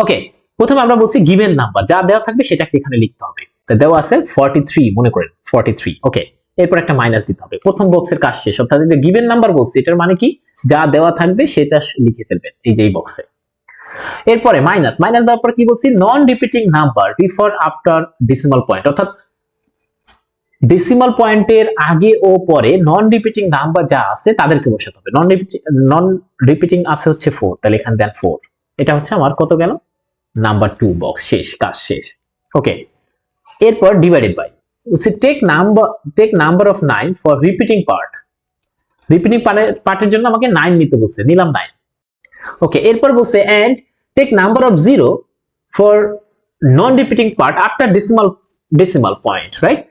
ওকে, প্রথমে আমরা বলছি গিভেন নাম্বার যা দেওয়া থাকবে সেটাকে এখানে লিখতে হবে। তা দেওয়া আছে 43, মনে করেন 43। ওকে, এরপর একটা মাইনাস দিতে হবে। প্রথম বক্সের কাজ শেষ। অর্থাৎ যে গিভেন নাম্বার বলছি এটার মানে কি? যা দেওয়া থাকবে সেটা লিখে ফেলবেন এই যে এই বক্সে। এরপরে মাইনাস দেওয়ার পর কি বলছি? Non repeating number before after decimal point, অর্থাৎ ডেসিমাল পয়েন্টের আগে ও পরে নন রিপিটিং নাম্বার যা আছে তাদেরকে বসাতে হবে। নন রিপিটিং আছে হচ্ছে 4, তাহলে এখানে দেন 4। এটা হচ্ছে আমার কত গেল? নাম্বার 2 বক্স শেষ, কাজ শেষ। ওকে, এরপর divided by take number of 9 for repeating part. রিপিটিং পার্টের জন্য আমাকে 9 নিতে বলছে, নিলাম 9। ওকে, এরপর বলছে and take number of 0 for non repeating part after decimal point, right?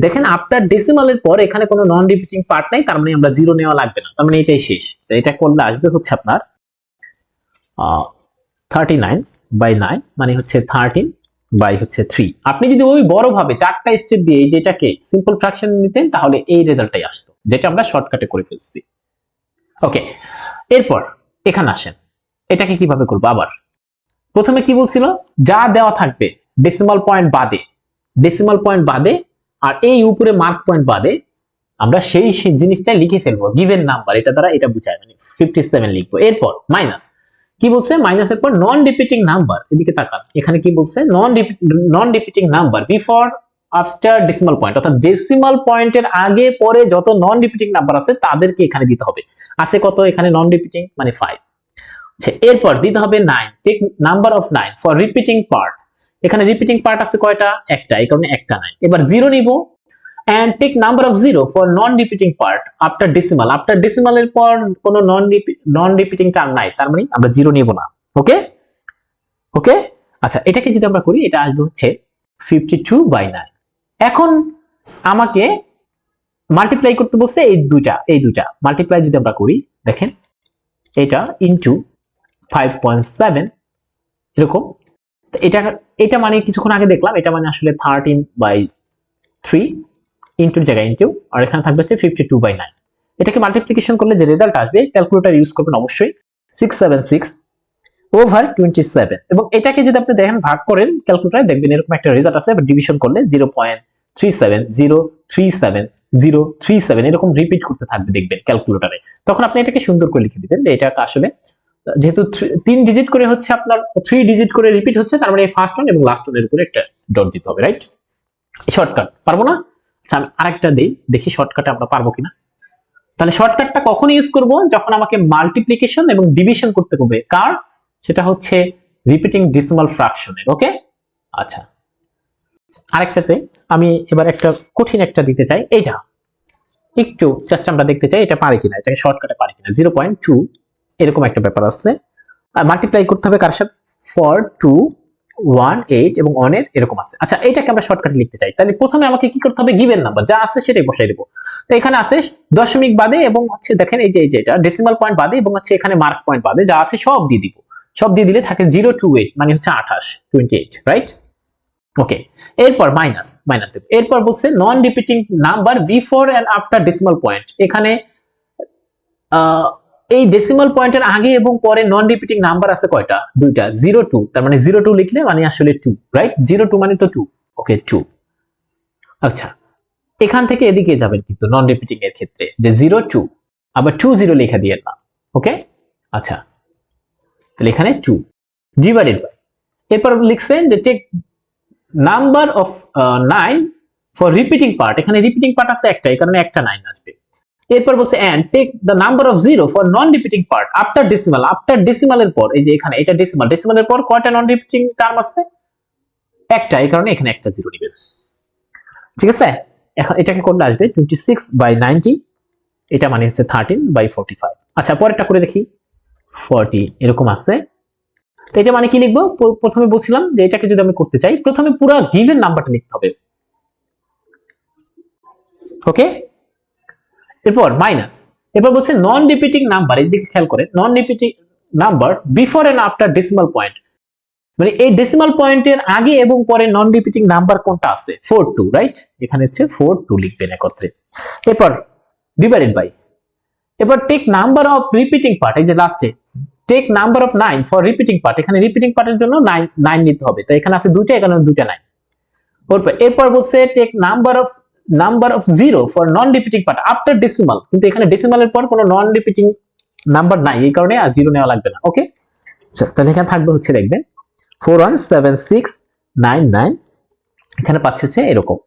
দেখেন আফটার ডেসিমালের পর এখানে কোনো নন রিপিটিং পার্ট নাই, তার মানে আমরা 0 নেওয়া লাগবে না, তার মানে এটাই শেষ। এটা করলে আসবে হচ্ছে আপনার 39/9 মানে হচ্ছে 13/3। আপনি যদি ওই বড় ভাবে 4টা স্টেপ দিয়ে যেটাকে সিম্পল ফ্র্যাকশন নিতেন তাহলে এই রেজাল্টটাই আসতো, যেটা আমরা শর্টকাটে করে ফেলছি। ওকে, এরপর এখানে আসেন, এটাকে কিভাবে করবো। আবার প্রথমে কি বলছিল, যা দেওয়া থাকবে ডেসিমাল পয়েন্ট বাদে আর এই উপরে মার্ক পয়েন্ট বাদে আমরা সেই জিনিসটা লিখে ফেলবো, গিভেন নাম্বার, এটা দ্বারা এটা বুঝায়, মানে 57 লিখবো। এরপর মাইনাস, কি বলছে, মাইনাসের পর নন রিপিটিং নাম্বার, এদিকে তাকান, এখানে কি বলছে, non repeating number before after decimal point, অর্থাৎ ডেসিমাল পয়েন্টের আগে পরে যত নন রিপিটিং নাম্বার আছে তাদেরকে এখানে দিতে হবে। আছে কত এখানে নন রিপিটিং, মানে 5। আচ্ছা, এরপর দিতে হবে 9, take number of 9 for repeating part. এখানে রিপিটিং পার্ট আছে কয়টা, একটা, এই কারণে একটা 9। এবার 0 নিব and take number of 0 for non repeating part after decimal, after decimal এর পর কোনো non repeating টার্ম নাই, তার মানে আমরা 0 নিব না। ওকে ওকে, আচ্ছা, এটাকে যদি আমরা করি এটা আসবে হচ্ছে 52/9। এখন আমাকে মাল্টিপ্লাই করতে বলছে এই দুইটা মাল্টিপ্লাই যদি আমরা করি, দেখেন এটা ইনটু 5.7 এরকম। এটা মানে কিছুক্ষণ আগে দেখলাম, এটা মানে আসলে 13/3 ইনটুর জায়গায় ইনটু, আর এখানে থাকবে হচ্ছে 52/9। এটাকে মাল্টিপ্লিকেশন করলে যে রেজাল্ট আসবে, ক্যালকুলেটর ইউজ করবেন অবশ্যই, 676/27। এবং এটাকে যদি আপনি দেখেন ভাগ করেন ক্যালকুলেটরে, দেখবেন এরকম একটা রেজাল্ট আছে। ডিভিশন করলে 0.37037 এরকম রিপিট করতে থাকবে দেখবেন ক্যালকুলেটরে। তখন আপনি এটাকে সুন্দর করে লিখে দিবেন যে এটা আসলে যেহেতু 3 ডিজিট করে হচ্ছে আপনার 3 ডিজিট করে রিপিট হচ্ছে, তার মানে এই ফার্স্ট ওয়ান এবং লাস্ট ওয়ানের উপরে একটা ডট দিতে হবে, রাইট? শর্টকাট পারবো না? আচ্ছা, আমি আরেকটা দেই, দেখি শর্টকাটে আমরা পারবো কিনা। তাহলে শর্টকাটটা কখন ইউজ করব, যখন আমাকে মাল্টিপ্লিকেশন এবং ডিভিশন করতে হবে। কার? সেটা হচ্ছে রিপিটিং ডেসিমাল ফ্র্যাকশনের। ওকে, আচ্ছা, আরেকটা চাই, আমি এবার একটা কঠিন একটা দিতে চাই। এইটা একটু জাস্ট আমরা দেখতে চাই এটা পারে কিনা, এটাকে শর্টকাটে পারে কিনা। 0.2 এরকম একটা ব্যাপার আছে, আর মাল্টিপ্লাই করতে হবে কার সাথে, 4 2 1 8 এবং 1 এর এরকম আছে। আচ্ছা, এটাকে আমরা শর্টকাটে লিখতে চাই, তাহলে প্রথমে আমাকে কি করতে হবে, গিভেন নাম্বার যা আছে সেটাই বসাই দেব। তো এখানে আছে দশমিক বাদে এবং হচ্ছে দেখেন এই যে এটা ডেসিমাল পয়েন্ট বাদে এবং হচ্ছে এখানে মার্ক পয়েন্ট বাদে যা আছে সব দিয়ে দিব। সব দিয়ে দিলে থাকে 028 মানে হচ্ছে 28, রাইট? ওকে, এরপর মাইনাস দেব। এরপর বলছে non repeating number before and after decimal point. এখানে এই ডেসিমাল পয়েন্টের আগে এবং পরে নন রিপিটিং নাম্বার আছে কয়টা, দুইটা। 02, তার মানে 02 লিখলে মানে আসলে 2, রাইট? 02 মানে তো 2। ওকে, 2। আচ্ছা, এখান থেকে এদিকে যাবেন কিন্তু নন রিপিটিং এর ক্ষেত্রে, যে 02 আবার 20 লেখা দিয়ে না। ওকে, আচ্ছা, তাহলে এখানে 2 ডিভাইডেড বাই, এরপর লিখছেন যে take number of 9 for repeating part. এখানে রিপিটিং পার্ট আছে একটা, এই কারণে একটা 9 আসবে। এরপর বলছে and take the number of 0 for non repeating part after decimal, after ডেসিমালের পর, এই যে এখানে এটা ডেসিমালের পর কয়টা নন রিপিটিং টার্ম আছে, একটা, এই কারণে এখানে একটা 0 নেবেন। ঠিক আছে, এখন এটাকে করলে আসবে 26/90, এটা মানে হচ্ছে 13/45। আচ্ছা, পরেরটা করে দেখি, 40 এরকম আছে। তো এটা মানে কি লিখবো, প্রথমে বলছিলাম যে এটাকে যদি আমি করতে চাই, প্রথমে পুরো গিভেন নাম্বারটা লিখতে হবে। ওকে, এরপর মাইনাস, এরপর বলছে নন রিপিটিং নাম্বার, এই দিকে খেয়াল করেন, non repeating number before and after decimal point, মানে এই ডেসিমাল পয়েন্টের আগে এবং পরে নন রিপিটিং নাম্বার কোনটা আছে, 42, রাইট? এখানে হচ্ছে 42 লিখবেন একত্রে। এরপর ডিভাইডেড বাই, এবার take number of repeating part, এই যে লাস্টে take number of 9 for repeating part, এখানে রিপিটিং পার্টের জন্য 9 নিতে হবে, তো এখানে আছে দুইটা, এখানে দুইটা 9। এরপর বলছে take number of 0 for non repeating part after decimal, কিন্তু এখানে ডেসিমালের পর কোনো নন রিপিটিং নাম্বার নাই, এই কারণে আর 0 নেওয়া লাগবে না। ওকে, আচ্ছা, তাহলে এখানে থাকবে হচ্ছে দেখবেন 417699, এখানে পাচ্ছি হচ্ছে এরকম।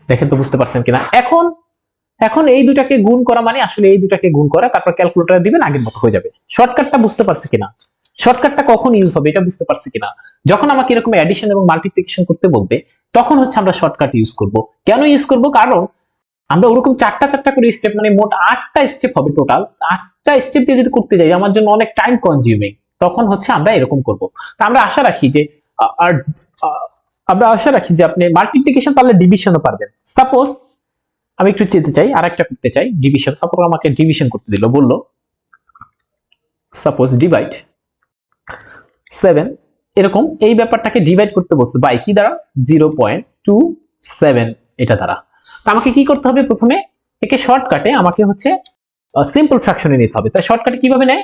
দেখেন তো বুঝতে পারছেন কিনা। এখন এই দুটাকে গুণ করা মানে আসলে এই দুটাকে গুণ করা, তারপর ক্যালকুলেটরে দিবেন, আগের মতো হয়ে যাবে। শর্টকাটটা বুঝতে পারছি কিনা, শর্টকাটটা কখন ইউজ হবে এটা বুঝতে পারছি কিনা, যখন আমাকে এরকম অ্যাডিশন এবং মাল্টিপ্লিকেশন করতে বলবে, তখন হচ্ছে আমরা শর্টকাট ইউজ করব। কেন ইউজ করব? কারণ আমরা ওরকম চারটা চারটা করে স্টেপ, মানে মোট 8টা স্টেপ হবে টোটাল। 8টা স্টেপ দিয়ে যদি করতে যাই আমার জন্য অনেক টাইম কনজিউমিং। তখন হচ্ছে আমরা এরকম করব। তো আমরা আশা রাখি যে আর আমরা আশা রাখি যে আপনি মাল্টিপ্লিকেশন পারলে ডিভিশনও পারবেন। সাপোজ আমি একটু যেতে চাই, আরেকটা করতে চাই ডিভিশন। সাপোজ আমাকে ডিভিশন করতে দিল, বললো সাপোজ ডিভাইড 7, এরকম এই ব্যাপারটাকে ডিভাইড করতে বলছে বাই কি দ্বারা? 0.27 এটা দ্বারা। তো আমাকে কি করতে হবে? প্রথমে একে শর্টকাটে আমাকে হচ্ছে সিম্পল ফ্র্যাকশনে নিতে হবে। তাই শর্টকাটে কিভাবে নেয়?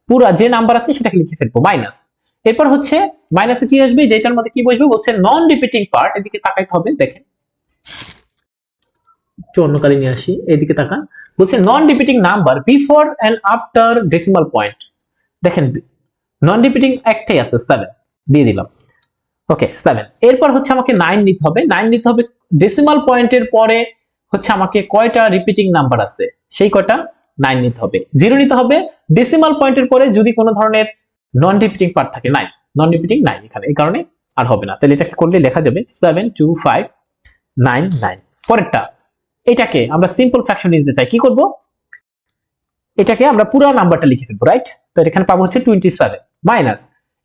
পুরা যে নাম্বার আছে সেটাকে লিখে ফেলবো মাইনাস, এরপর হচ্ছে মাইনাসে কি আসবে? যেটার মধ্যে কি বসবে বলছে নন রিপিটিং পার্ট, এদিকে তাকাইতে হবে। দেখেন একটু অন্য কালে নিয়ে আসি, এদিকে তাকান। বলছে non repeating number before and after decimal point. দেখেন নন রিপিটিং একটাই আছে, 7 দিয়ে দিলাম। ওকে 7, এরপর হচ্ছে আমাকে 9 নিতে হবে। 9 নিতে হবে ডেসিমাল পয়েন্টের পরে হচ্ছে আমাকে কয়টা রিপিটিং নাম্বার আছে সেই কয়টা 9 নিতে হবে। 0 নিতে হবে ডেসিমাল পয়েন্টের পরে যদি কোনো ধরনের নন রিপিটিং পার্ট থাকে। 9 নন রিপিটিং 9 এখানে, এই কারণে আর হবে না। তাহলে এটাকে করলে লেখা যাবে 72599। পরেরটা, এটাকে আমরা সিম্পল ফ্র্যাকশন নিতে চাই, কি করব? এটাকে আমরা পুরো নাম্বারটা লিখে ফেলবো, রাইট? তো এখানে পাবো হচ্ছে 27 মাইনাস,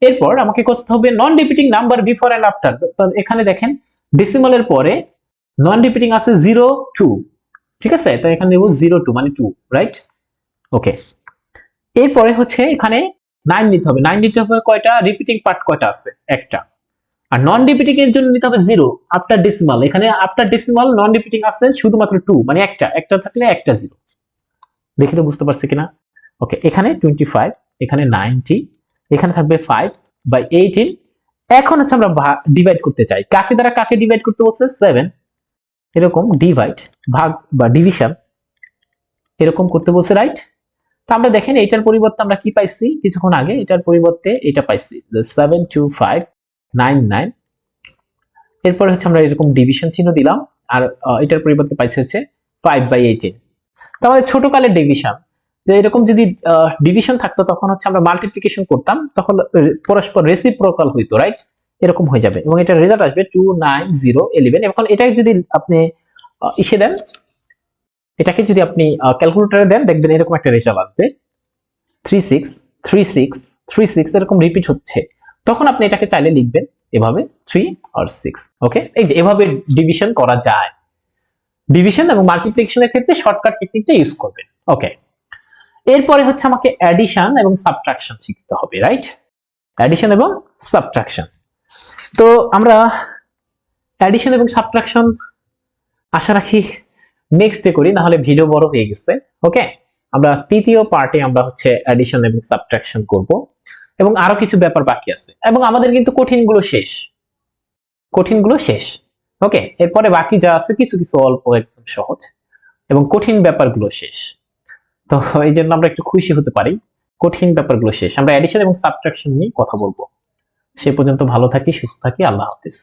এরপর আমাকে করতে হবে non repeating number before and after. তো এখানে দেখেন ডেসিমালের পরে নন রিপিটিং আছে 02, ঠিক আছে? তো এখানে দেব 02 মানে 2, রাইট? ওকে, এরপরে হচ্ছে এখানে 9 নিতে হবে। 9 নিতে হবে কয়টা? রিপিটিং পার্ট কয়টা আছে? একটা। আর নন রিপিটিং এর জন্য নিতে হবে 0 আফটার ডেসিমাল। এখানে আফটার ডেসিমাল নন রিপিটিং আছে শুধুমাত্র 2, মানে একটা একটা থাকলে একটা 0। দেখি তো বুঝতে পারছি কিনা? ওকে, এখানে 25, এখানে 90, এখানে থাকবে 5/18। এখন হচ্ছে আমরা ডিভাইড করতে চাই, কাকে দ্বারা কাকে ডিভাইড করতে বলছে? 7, এরকম ডিভাইড ভাগ বা ডিভিশন এরকম করতে বলছে, রাইট? তো আমরা দেখেন এটার পরিবর্তে আমরা কি পাইছি কিছুক্ষণ আগে? এটার পরিবর্তে এটা পাইছি 72599। এরপরে হচ্ছে আমরা এরকম ডিভিশন চিহ্ন দিলাম, আর এটার পরিবর্তে পাইছি হচ্ছে 5/18। তো আমাদের ছোটকালের ডিভিশন, যে এরকম যদি ডিভিশন থাকতো তখন হচ্ছে আমরা মাল্টিপ্লিকেশন করতাম, তখন পরস্পর রেসিপ্রোকাল হইতো, রাইট? এরকম হয়ে যাবে এবং এটার রেজাল্ট আসবে 29011। এখন এটাকে যদি আপনি ইসে দেন, এটাকে যদি আপনি ক্যালকুলেটরে দেন, দেখবেন এরকম একটা রেজাল্ট আসবে 36363636 এরকম রিপিট হচ্ছে। তখন আপনি এটাকে চাইলে লিখবেন এভাবে 3 আর 6। ওকে, এই যে এভাবে ডিভিশন করা যায়। ডিভিশন এবং মাল্টিপ্লিকেশনের ক্ষেত্রে শর্টকাট টেকনিকটা ইউজ করবেন। ওকে, এরপরে হচ্ছে আমাকে অ্যাডিশন এবং সাবট্রাকশন শিখতে হবে, রাইট? অ্যাডিশন এবং সাবট্রাকশন। তো আমরা অ্যাডিশন এবং সাবট্রাকশন আশা রাখি নেক্সট ডে করি, না হলে ভিডিও বড় হয়ে গেছে। ওকে, আমরা তৃতীয় পার্টে আমরা হচ্ছে অ্যাডিশন এবং সাবট্রাকশন করব, এবং আরো কিছু ব্যাপার বাকি আছে, এবং আমাদের কিন্তু কঠিনগুলো শেষ, কঠিনগুলো শেষ। ওকে, এরপরে বাকি যা আছে কিছু কিছু অল্প একদম সহজ, এবং কঠিন ব্যাপারগুলো শেষ। তো এই জন্য আমরা একটু খুশি হতে পারি, কঠিন ব্যাপারগুলো শেষ। আমরা অ্যাডিশন এবং সাবট্রাকশন নিয়ে কথা বলবো। সে পর্যন্ত ভালো থাকি, সুস্থ থাকি, আল্লাহ হাফেজ।